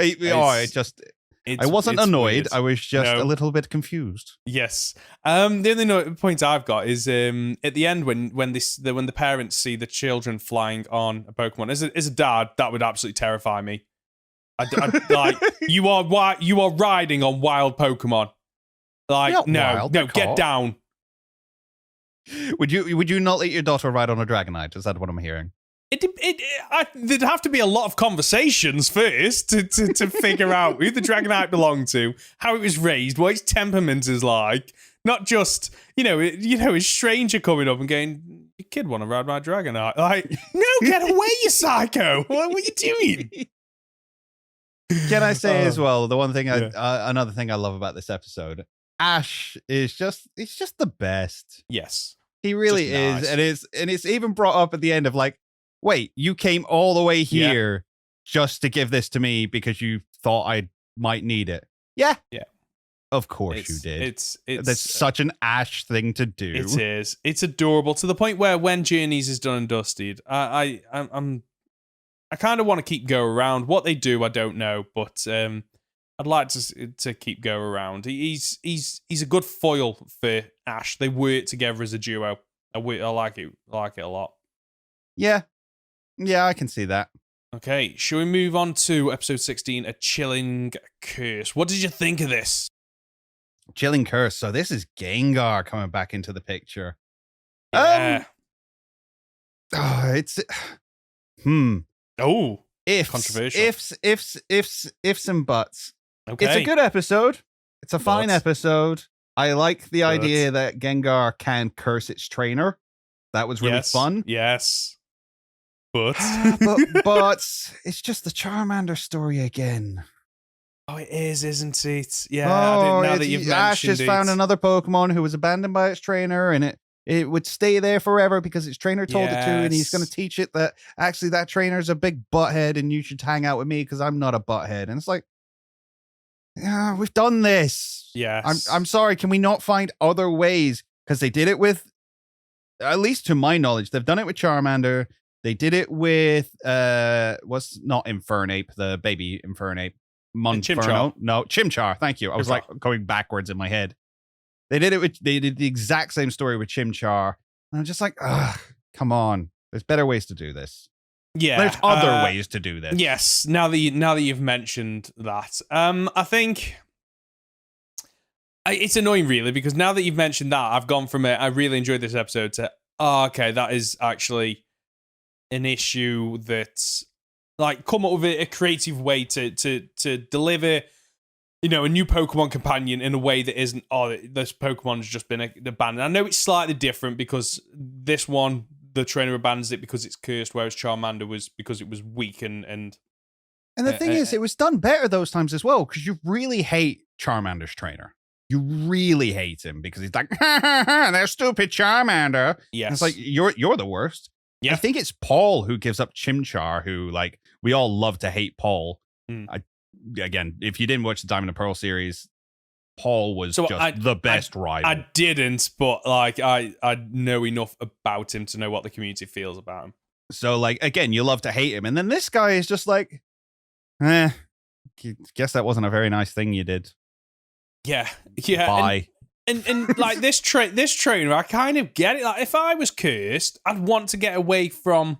I wasn't annoyed. Weird. I was just a little bit confused. Yes. The only point I've got is at the end when the parents see the children flying on a Pokemon. As a dad, that would absolutely terrify me. Like you are riding on wild Pokemon. Like no, get down. Would you not let your daughter ride on a Dragonite? Is that what I'm hearing? There'd have to be a lot of conversations first to figure out who the Dragonite belonged to, how it was raised, what its temperament is like. Not just, a stranger coming up and going, "Your kid want to ride my Dragonite?" Like, no, get away, you psycho! What are you doing? Can I say as well, the one thing another thing I love about this episode, Ash is he's just the best. Yes, he really is, nice. and it's even brought up at the end of like, wait, you came all the way here just to give this to me because you thought I might need it. Yeah. Of course you did. That's such an Ash thing to do. It is. It's adorable to the point where when Journeys is done and dusted, I kind of want to keep Go around. What they do, I don't know, but I'd like to keep Go around. He's a good foil for Ash. They work together as a duo. I like it. I like it a lot. Yeah, I can see that. Okay, shall we move on to episode 16, A Chilling Curse? What did you think of this? Chilling Curse. So this is Gengar coming back into the picture. Yeah. It's controversial. Ifs and buts. Okay. It's a good episode. It's a fine episode. I like the idea that Gengar can curse its trainer. That was really fun. Yes. But it's just the Charmander story again. Oh, it is, isn't it? Yeah, I didn't know that you've mentioned Ash has found another Pokemon who was abandoned by its trainer, and it would stay there forever because its trainer told it to, and he's going to teach it that actually that trainer's a big butthead and you should hang out with me because I'm not a butthead. And it's like, yeah, we've done this. Yes. I'm sorry, can we not find other ways? Because they did it with, at least to my knowledge, they've done it with Charmander. They did it with, what's not Infernape, the baby Infernape. Chimchar. No, Chimchar. Thank you. I was like going backwards in my head. They did the exact same story with Chimchar. And I'm just like, come on. There's better ways to do this. Yeah. There's other ways to do this. Yes. Now that you've mentioned that, I think it's annoying really because now that you've mentioned that, I've gone from I really enjoyed this episode to, okay, that is actually an issue that like come up with a creative way to deliver, you know, a new Pokemon companion in a way that isn't, oh, this Pokemon's just been abandoned. I know it's slightly different because this one, the trainer abandons it because it's cursed, whereas Charmander was because it was weak and the thing is, it was done better those times as well, because you really hate Charmander's trainer. You really hate him because he's like, they're stupid Charmander. Yes. And it's like, you're the worst. Yeah. I think it's Paul who gives up Chimchar, who, like, we all love to hate Paul. Again, if you didn't watch the Diamond and Pearl series, Paul was the best rival. I didn't, but like I know enough about him to know what the community feels about him. So, like, again, you love to hate him. And then this guy is just like, guess that wasn't a very nice thing you did. Yeah. Bye. And like this trainer, I kind of get it. Like if I was cursed, I'd want to get away from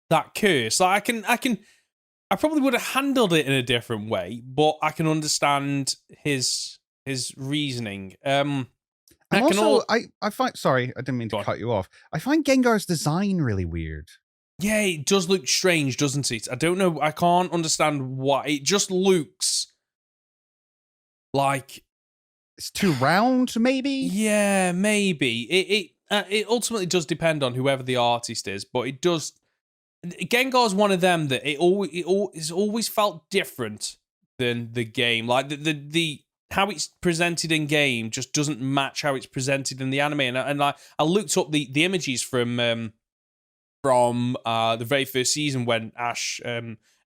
that curse. Like I probably would have handled it in a different way, but I can understand his reasoning. I find, sorry, I didn't mean to cut you off. I find Gengar's design really weird. Yeah, it does look strange, doesn't it? I don't know. I can't understand why. It just looks like it's too round, maybe. Yeah, maybe. It ultimately does depend on whoever the artist is, but it does. Gengar's one of them that it's always felt different than the game. Like the how it's presented in game just doesn't match how it's presented in the anime. And I looked up the images from the very first season when Ash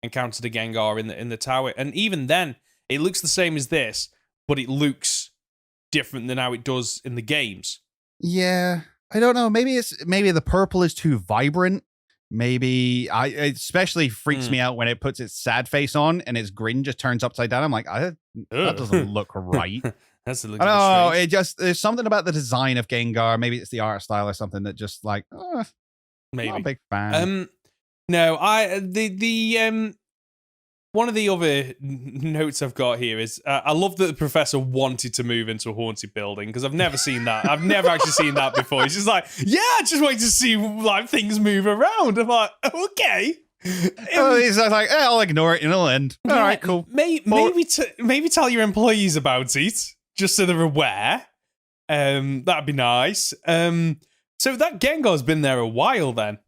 encountered a Gengar in the tower, and even then it looks the same as this, but it looks different than how it does in the games. Yeah, I don't know. Maybe the purple is too vibrant. Maybe it especially freaks me out when it puts its sad face on and its grin just turns upside down. I'm like, that doesn't look right. That's a I don't know. It just, there's something about the design of Gengar. Maybe it's the art style or something that just like, maybe not a big fan. No, one of the other notes I've got here is I love that the professor wanted to move into a haunted building because I've never seen that. I've never actually seen that before. He's just like, yeah, I just wanted to see like things move around. I'm like, okay. He's like, I'll ignore it and it'll end. All right, cool. Maybe tell your employees about it just so they're aware. That'd be nice. So that Gengar's been there a while then.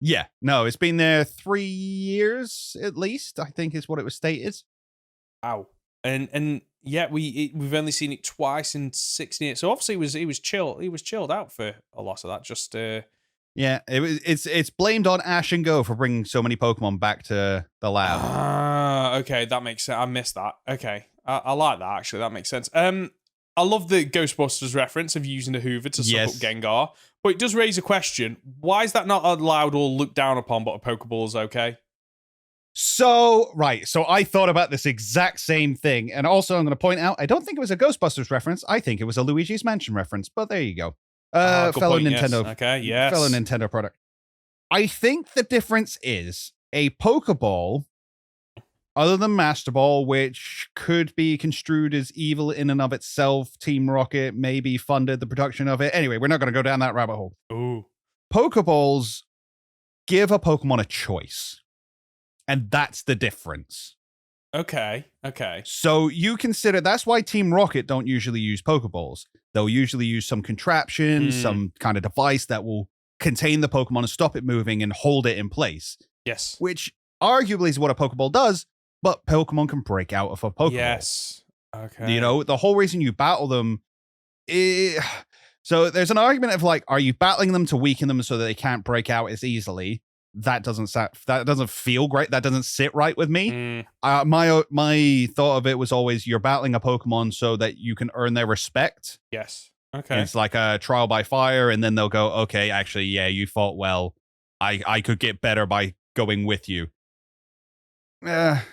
Yeah, no, it's been there 3 years at least, I think is what it was stated. Wow. And yeah, we've only seen it twice in 16 years. So obviously he was chilled out for a lot of that. Just yeah, it's blamed on Ash and Go for bringing so many Pokemon back to the lab. Okay, that makes sense. I missed that. Okay, I like that actually. That makes sense. I love the Ghostbusters reference of using a Hoover to suck up Gengar, but it does raise a question. Why is that not allowed or looked down upon, but a Pokeball is okay? So I thought about this exact same thing. And also I'm going to point out, I don't think it was a Ghostbusters reference. I think it was a Luigi's Mansion reference, but there you go. Fellow point, Nintendo. Yes. Okay, yes. Fellow Nintendo product. I think the difference is a Pokeball, other than Master Ball, which could be construed as evil in and of itself. Team Rocket maybe funded the production of it. Anyway, we're not going to go down that rabbit hole. Ooh. Pokeballs give a Pokemon a choice. And that's the difference. Okay. So you consider, that's why Team Rocket don't usually use Pokeballs. They'll usually use some contraption, some kind of device that will contain the Pokemon and stop it moving and hold it in place. Yes. Which arguably is what a Pokeball does, but Pokemon can break out of a Pokeball. Yes. Okay. You know, the whole reason you battle them so there's an argument of like, are you battling them to weaken them so that they can't break out as easily? That doesn't feel great. That doesn't sit right with me. My thought of it was always you're battling a Pokemon so that you can earn their respect. Yes. Okay. And it's like a trial by fire, and then they'll go, okay, actually, yeah, you fought well. I could get better by going with you. I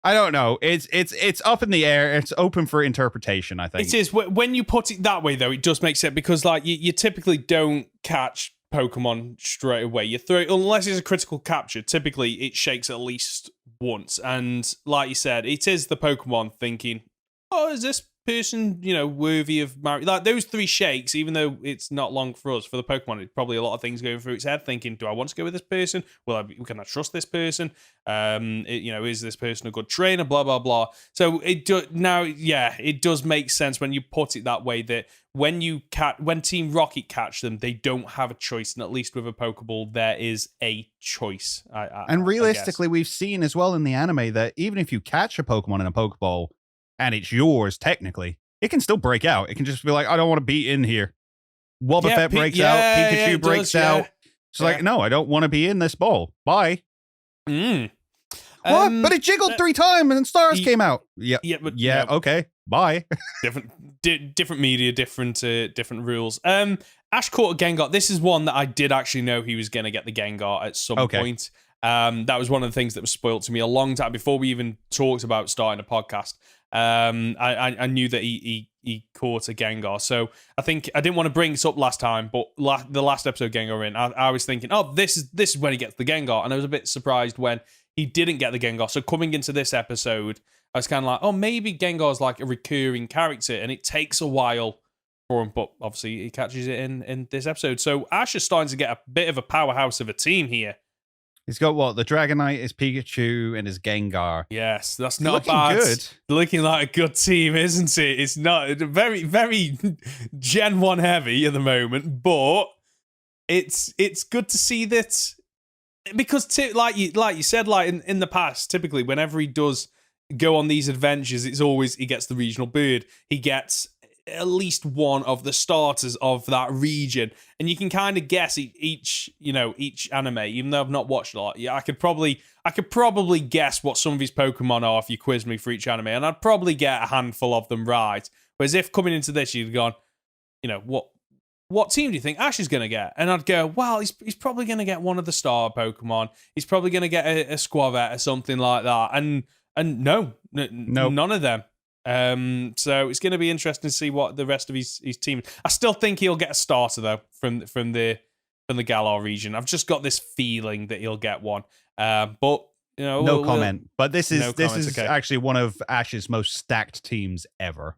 don't know. It's up in the air. It's open for interpretation, I think. It is. When you put it that way, though, it does make sense because like you typically don't catch Pokemon straight away. You throw it, unless it's a critical capture. Typically, it shakes at least once. And like you said, it is the Pokemon thinking, "Oh, is this person, worthy of marriage? Like those 3 shakes, even though it's not long for us, for the Pokemon, it's probably a lot of things going through its head, thinking, do I want to go with this person? Can I trust this person? Is this person a good trainer? Blah, blah, blah. So it does make sense when you put it that way, that when Team Rocket catch them, they don't have a choice. And at least with a Pokeball, there is a choice. And realistically, we've seen as well in the anime that even if you catch a Pokemon in a Pokeball and it's yours, technically, it can still break out. It can just be like, I don't want to be in here. Wobbuffet breaks out. Pikachu breaks out. It's like, no, I don't want to be in this ball. Bye. What? But it jiggled 3 times and stars came out. Okay. Bye. different media, different rules. Ash caught a Gengar. This is one that I did actually know he was going to get the Gengar at some point. That was one of the things that was spoiled to me a long time before we even talked about starting a podcast. I knew that he caught a Gengar. So I think I didn't want to bring this up last time, but the last episode Gengar in, I was thinking, oh, this is when he gets the Gengar. And I was a bit surprised when he didn't get the Gengar. So coming into this episode, I was kind of like, oh, maybe Gengar's like a recurring character and it takes a while for him, but obviously he catches it in this episode. So Ash is starting to get a bit of a powerhouse of a team here. He's got what? The Dragonite, his Pikachu, and his Gengar. Yes, that's not looking bad. Good. Looking like a good team, isn't it? It's not very, very Gen 1 heavy at the moment, but it's good to see that, because like you said, like in the past, typically whenever he does go on these adventures, it's always he gets the regional bird. He gets at least one of the starters of that region, and you can kind of guess each anime. Even though I've not watched a lot, I could probably guess what some of his Pokemon are if you quiz me for each anime, and I'd probably get a handful of them right. Whereas if coming into this you'd gone, what team do you think Ash is going to get? And I'd go, well, he's probably going to get one of the star Pokemon. He's probably going to get a Squavette or something like that. And no, none of them. So it's going to be interesting to see what the rest of his team. I still think he'll get a starter though from the Galar region. I've just got this feeling that he'll get one. But no comment. But this is okay. Actually one of Ash's most stacked teams ever.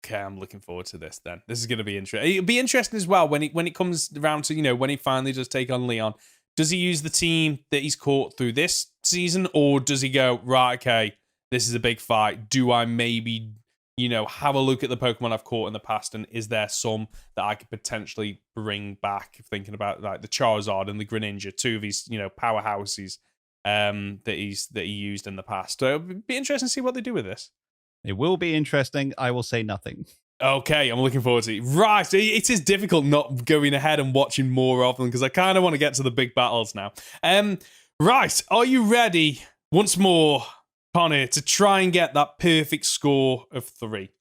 Okay, I'm looking forward to this then. This is going to be interesting. It'll be interesting as well when it comes around to, when he finally does take on Leon. Does he use the team that he's caught through this season, or does he go, right, okay, this is a big fight. Do I maybe, have a look at the Pokemon I've caught in the past, and is there some that I could potentially bring back? Thinking about like the Charizard and the Greninja, 2 of his, powerhouses that he used in the past. So it'll be interesting to see what they do with this. It will be interesting. I will say nothing. Okay, I'm looking forward to it. Right, it is difficult not going ahead and watching more of them because I kind of want to get to the big battles now. Right, are you ready once more, Conor, to try and get that perfect score of 3?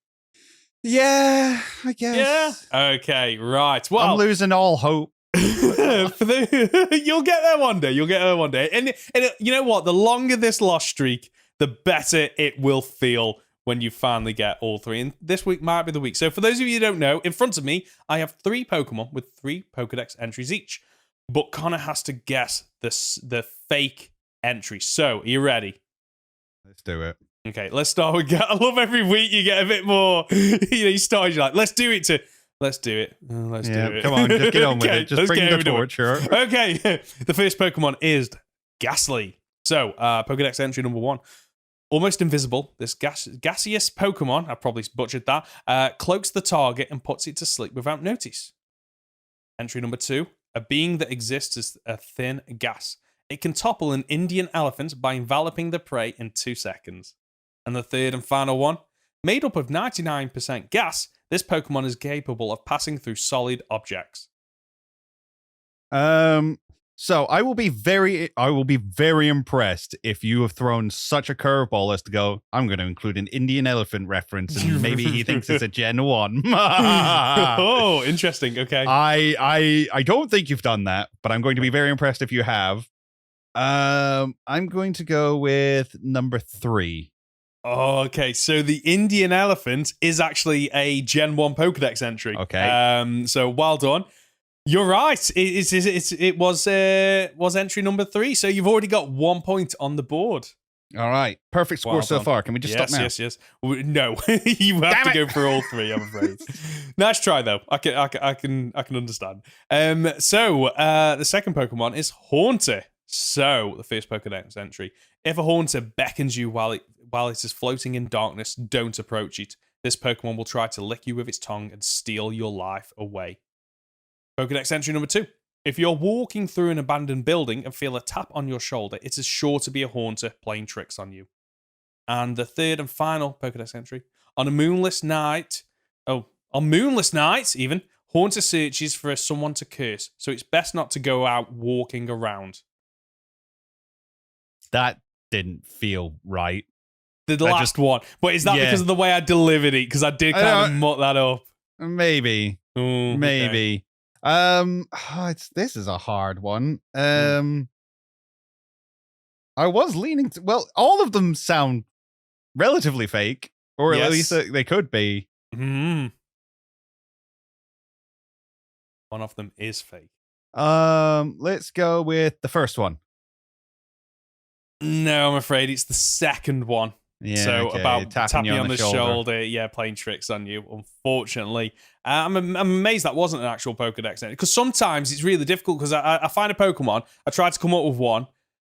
Yeah, I guess. Yeah? Okay, right. Well, I'm losing all hope. You'll get there one day. And you know what? The longer this loss streak, the better it will feel when you finally get all 3. And this week might be the week. So for those of you who don't know, in front of me, I have 3 Pokemon with 3 Pokedex entries each. But Conor has to guess the fake entry. So, are you ready? Let's do it. Okay, let's start with... I love every week you get a bit more... you start, you're like, let's do it. Let's do it. Come on, just get on with it. Just bring the torch. Okay, the first Pokemon is Ghastly. So, Pokedex entry number 1. Almost invisible, this gaseous Pokemon, I probably butchered that, cloaks the target and puts it to sleep without notice. Entry number 2, a being that exists as a thin gas. It can topple an Indian elephant by enveloping the prey in 2 seconds. And the third and final one, made up of 99% gas, this Pokemon is capable of passing through solid objects. So I will be very impressed if you have thrown such a curveball as to go, I'm going to include an Indian elephant reference, and maybe he thinks it's a Gen 1. Oh, interesting. Okay. I don't think you've done that, but I'm going to be very impressed if you have. I'm going to go with number 3. Oh, okay. So the Indian elephant is actually a Gen 1 Pokedex entry. Okay. So well done. You're right. It was entry number 3. So you've already got 1 point on the board. All right. Perfect score Well so done. far. Can we just stop now? Yes. No, you have to go for all three, I'm afraid. Nice try, though. I can understand. So the second Pokemon is Haunter. So the first Pokédex entry. If a Haunter beckons you while it is floating in darkness, don't approach it. This Pokemon will try to lick you with its tongue and steal your life away. Pokédex entry number 2. If you're walking through an abandoned building and feel a tap on your shoulder, it is sure to be a Haunter playing tricks on you. And the third and final Pokédex entry. On moonless nights, even, Haunter searches for someone to curse, so it's best not to go out walking around. That didn't feel right. The last one. But is that because of the way I delivered it? Because I did kind of muck that up. Maybe. Ooh, maybe. Okay. This is a hard one. I was leaning to, well, all of them sound relatively fake, or at least they could be. Mm. One of them is fake. Let's go with the first one. No, I'm afraid it's the second one. Yeah, so okay. about tapping you on the shoulder. Playing tricks on you, unfortunately. I'm amazed that wasn't an actual Pokedex entry, because sometimes it's really difficult, because I find a Pokemon, I try to come up with one,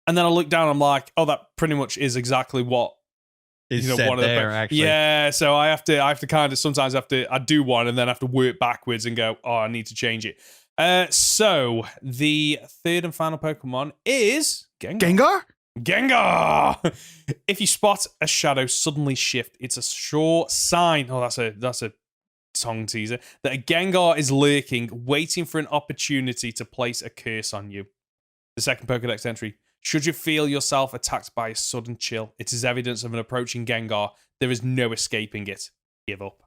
and then I look down, I'm like, oh, that pretty much is exactly what is said one of there, actually. Yeah, so I have to kind of, sometimes I do one, and then I have to work backwards and go, oh, I need to change it. So the third and final Pokemon is Gengar? Gengar! If you spot a shadow suddenly shift, it's a sure sign. Oh, that's a tongue teaser. That a Gengar is lurking, waiting for an opportunity to place a curse on you. The second Pokédex entry. Should you feel yourself attacked by a sudden chill, it is evidence of an approaching Gengar. There is no escaping it. Give up.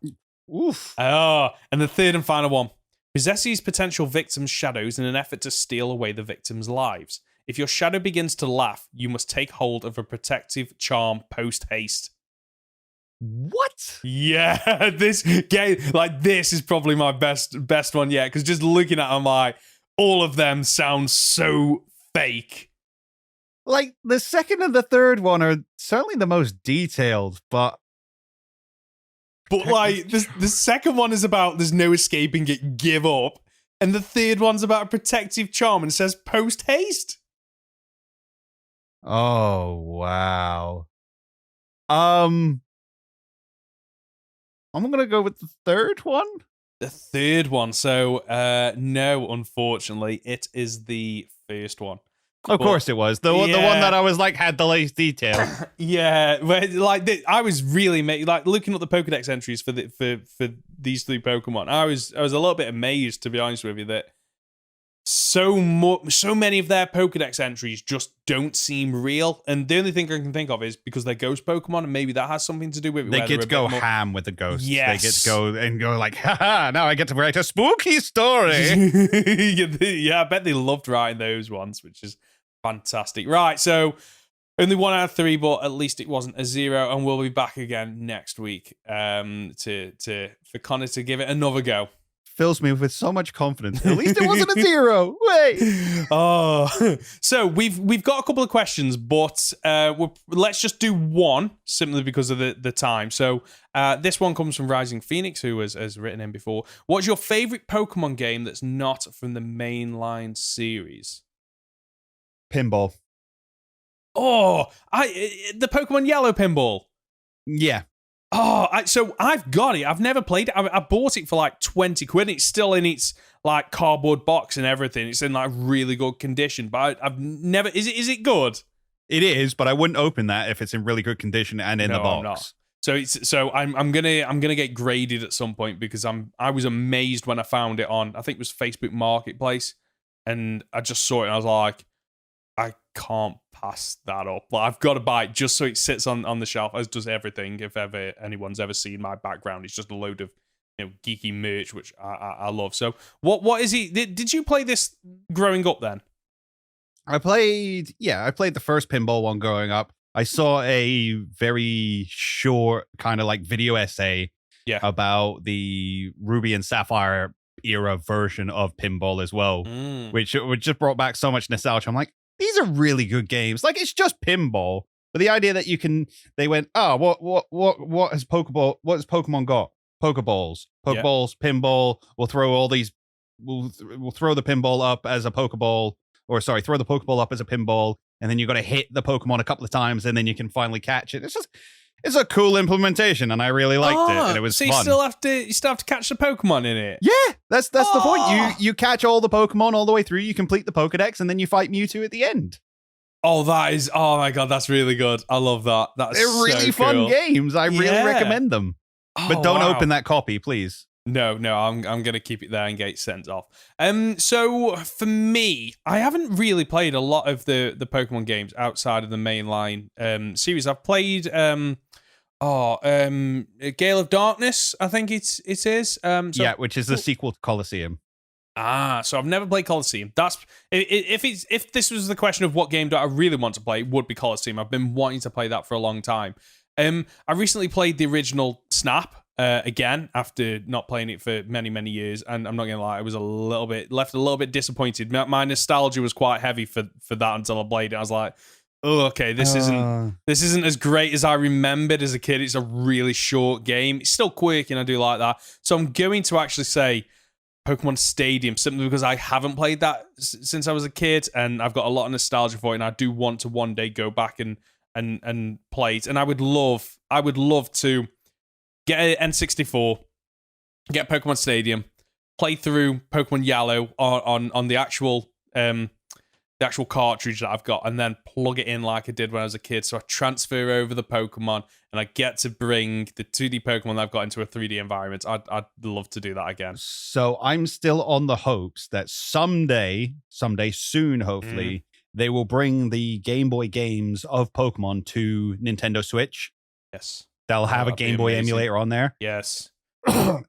Oof. And the third and final one. Possesses potential victims' shadows in an effort to steal away the victims' lives. If your shadow begins to laugh, you must take hold of a protective charm post-haste. What? Yeah, this game, this is probably my best one yet, because just looking at them, all of them sound so fake. Like, the second and the third one are certainly the most detailed, but the second one is about there's no escaping it, give up. And the third one's about a protective charm and says post-haste. Oh, wow. I'm gonna go with the third one. The third one. So, no, unfortunately, it is the first one. Of course it was. The one that I was like had the least detail. Yeah, I was really looking at the Pokédex entries for these three Pokemon. I was a little bit amazed, to be honest with you, that so many of their Pokédex entries just don't seem real. And the only thing I can think of is because they're ghost Pokemon, and maybe that has something to do with it. They get to go ham with the ghosts. Yes. They get to go like, haha, now I get to write a spooky story. Yeah, I bet they loved writing those ones, which is fantastic. Right, so only 1 out of 3, but at least it wasn't a 0, and we'll be back again next week for Conor to give it another go. Fills me with so much confidence. At least it wasn't a 0. Wait. Oh, so we've got a couple of questions, but let's just do one simply because of the time. So this one comes from Rising Phoenix, who has written in before. What's your favorite Pokemon game that's not from the mainline series? Pinball. Oh, the Pokemon Yellow Pinball. Yeah. Oh, so I've got it. I've never played it. I bought it for like 20 quid. It's still in its like cardboard box and everything. It's in like really good condition, but I've never. Is it good? It is, but I wouldn't open that if it's in really good condition and in the box. I'm not. I'm gonna get graded at some point, because I was amazed when I found it on, I think it was Facebook Marketplace, and I just saw it and I was like, I can't pass that up. Like, I've got to buy it just so it sits on the shelf, as does everything. If ever anyone's ever seen my background, it's just a load of geeky merch, which I love. So what is it? Did you play this growing up then? I played the first pinball one growing up. I saw a very short kind of like video essay about the Ruby and Sapphire era version of pinball as well, which just brought back so much nostalgia. I'm like, these are really good games. Like, it's just pinball, But the idea that they went, what has Pokemon got? Pokeballs, pinball. We'll throw all these. We'll throw the pinball up as a Pokeball, or sorry, throw the Pokeball up as a pinball, and then you got to hit the Pokemon a couple of times, and then you can finally catch it. It's a cool implementation, and I really liked it, and it was so fun. You still have to catch the Pokemon in it. Yeah, that's the point. You catch all the Pokemon all the way through. You complete the Pokedex, and then you fight Mewtwo at the end. Oh my god, that's really good. I love that. They're really fun games. I really recommend them. But don't open that copy, please. No, I'm gonna keep it there and get it sent off. So for me, I haven't really played a lot of the Pokemon games outside of the mainline series. I've played Gale of Darkness, I think it is. Which is the sequel to Colosseum. So I've never played Colosseum. That's if this was the question of what game do I really want to play, it would be Colosseum. I've been wanting to play that for a long time. I recently played the original Snap again after not playing it for many years, and I'm not gonna lie, I was left a little bit disappointed. My nostalgia was quite heavy for that until I played it. I was like, oh, okay, this isn't as great as I remembered as a kid. It's a really short game. It's still quirky, and I do like that. So I'm going to actually say Pokemon Stadium, simply because I haven't played that since I was a kid, and I've got a lot of nostalgia for it, and I do want to one day go back and play it. And I would love to get an N64, get Pokemon Stadium, play through Pokemon Yellow on the actual cartridge that I've got, and then plug it in like I did when I was a kid. So I transfer over the Pokemon, and I get to bring the 2D Pokemon that I've got into a 3D environment. I'd love to do that again. So I'm still on the hopes that someday soon, hopefully, they will bring the Game Boy games of Pokemon to Nintendo Switch. Yes. They'll have a Game Boy emulator on there. Yes. Sorry,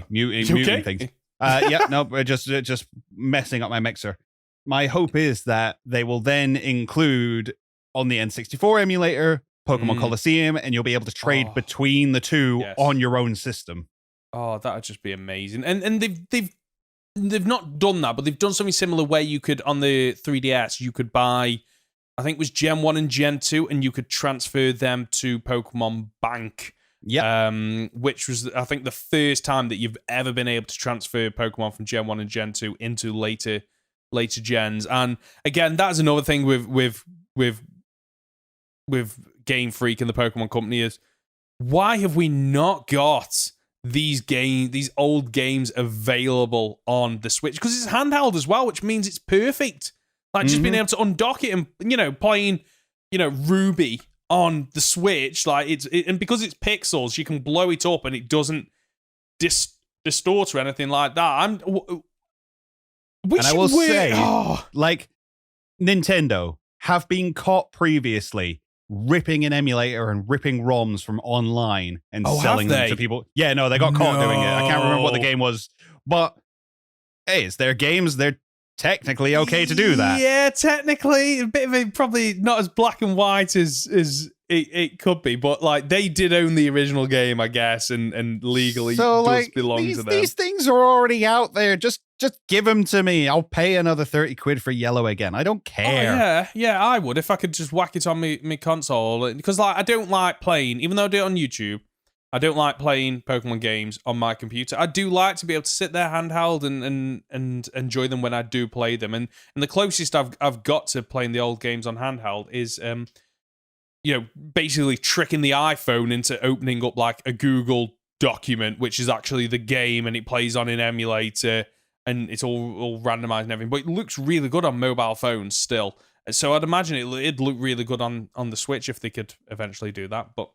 muting things. We're just messing up my mixer. My hope is that they will then include on the N64 emulator Pokemon Colosseum, and you'll be able to trade between the two on your own system. Oh, that would just be amazing. And they've not done that, but they've done something similar where you could, on the 3DS, you could buy, I think it was Gen 1 and Gen 2, and you could transfer them to Pokemon Bank. Yeah. Which was, I think, the first time that you've ever been able to transfer Pokemon from Gen 1 and Gen 2 into later gens. And again, that's another thing with Game Freak and the Pokemon Company is, why have we not got these old games available on the Switch? Because it's handheld as well, which means it's perfect. Like just being able to undock it and playing Ruby on the Switch, like and because it's pixels, you can blow it up and it doesn't distort or anything like that. I will say, like, Nintendo have been caught previously ripping an emulator and ripping ROMs from online and selling them to people. Yeah, no, they got caught doing it. I can't remember what the game was, but hey, it's their games. They're technically okay to do that. Yeah, technically, a bit of a, probably not as black and white as it could be, but like they did own the original game, I guess, and legally does belong to them. These things are already out there. Just give them to me. I'll pay another 30 quid for Yellow again. I don't care. Oh, yeah, I would if I could just whack it on my console, because like I don't like playing, even though I do it on YouTube. I don't like playing Pokemon games on my computer. I do like to be able to sit there handheld and enjoy them when I do play them. And the closest I've got to playing the old games on handheld is basically tricking the iPhone into opening up like a Google document, which is actually the game, and it plays on an emulator, and it's all randomized and everything. But it looks really good on mobile phones still. So I'd imagine it'd look really good on the Switch if they could eventually do that. But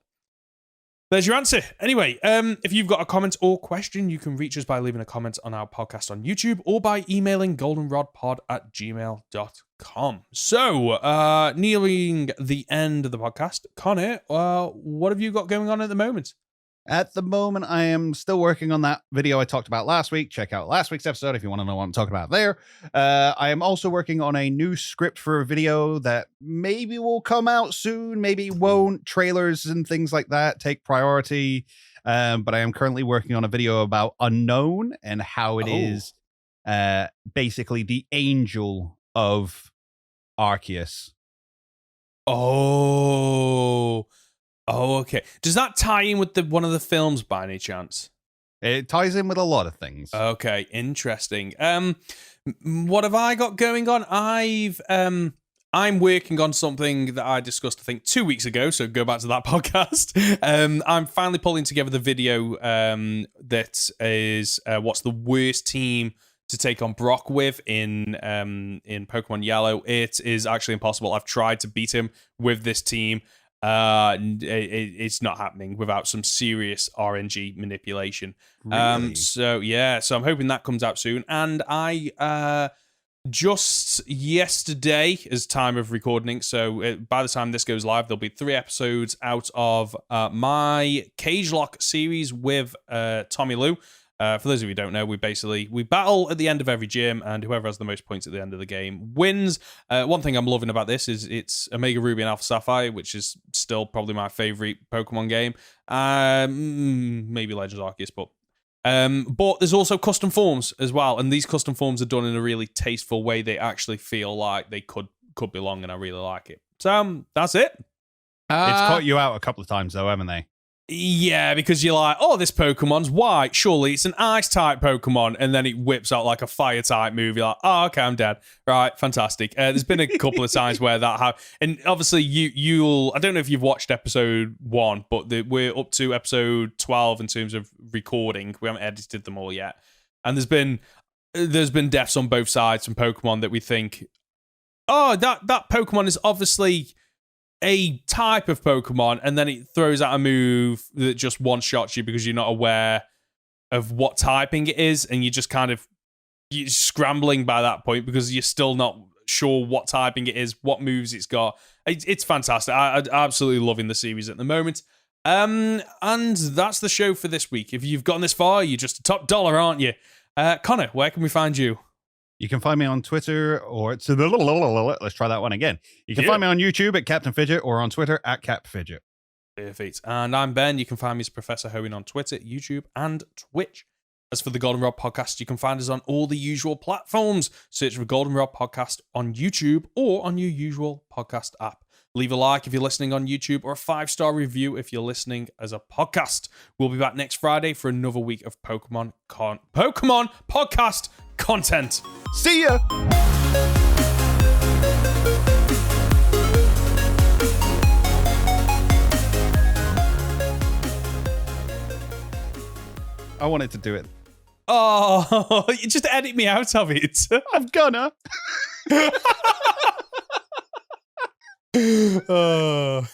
there's your answer. Anyway, if you've got a comment or question, you can reach us by leaving a comment on our podcast on YouTube or by emailing goldenrodpod@gmail.com. So, nearing the end of the podcast, Conor, what have you got going on at the moment? At the moment, I am still working on that video I talked about last week. Check out last week's episode if you want to know what I'm talking about there. I am also working on a new script for a video that maybe will come out soon, maybe won't. Trailers and things like that take priority. But I am currently working on a video about Unknown and how it is basically the angel of Arceus. Oh. Oh, okay. Does that tie in with one of the films by any chance? It ties in with a lot of things. Okay, interesting. What have I got going on? I'm working on something that I discussed, I think, 2 weeks ago. So go back to that podcast. I'm finally pulling together the video that is what's the worst team to take on Brock with in Pokemon Yellow. It is actually impossible. I've tried to beat him with this team. It's not happening without some serious RNG manipulation. Really? So I'm hoping that comes out soon. And I just yesterday, as time of recording, so by the time this goes live, there'll be 3 episodes out of my Cage Lock series with Tommy Lou. For those of you who don't know, we battle at the end of every gym, and whoever has the most points at the end of the game wins. One thing I'm loving about this is it's Omega Ruby and Alpha Sapphire, which is still probably my favorite Pokemon game. Maybe Legends Arceus, but there's also custom forms as well, and these custom forms are done in a really tasteful way. They actually feel like they could belong, and I really like it. So that's it. It's caught you out a couple of times, though, haven't they? Yeah, because you're like, oh, this Pokemon's white. Surely it's an ice-type Pokemon. And then it whips out like a fire-type move. You're like, oh, okay, I'm dead. Right, fantastic. There's been a couple of times where that happened. And obviously, you'll... I don't know if you've watched episode 1, but we're up to episode 12 in terms of recording. We haven't edited them all yet. And there's been deaths on both sides from Pokemon that we think, oh, that Pokemon is obviously a type of Pokemon, and then it throws out a move that just one-shots you because you're not aware of what typing it is, and you're scrambling by that point because you're still not sure what typing it is, what moves it's got. It's fantastic. I'm absolutely loving the series at the moment. And that's the show for this week. If you've gotten this far, you're just a top dollar, aren't you? Conor, where can we find you? You can find me on Twitter let's try that one again. You can find me on YouTube at Captain Fidget or on Twitter at Cap Fidget. Perfect. And I'm Ben. You can find me as Professor Hoenn on Twitter, YouTube, and Twitch. As for the Goldenrod Podcast, you can find us on all the usual platforms. Search for Goldenrod Podcast on YouTube or on your usual podcast app. Leave a like if you're listening on YouTube or a 5-star review if you're listening as a podcast. We'll be back next Friday for another week of Pokemon podcast content. See ya! I wanted to do it. Oh, you just edit me out of it. I'm gonna. Oh.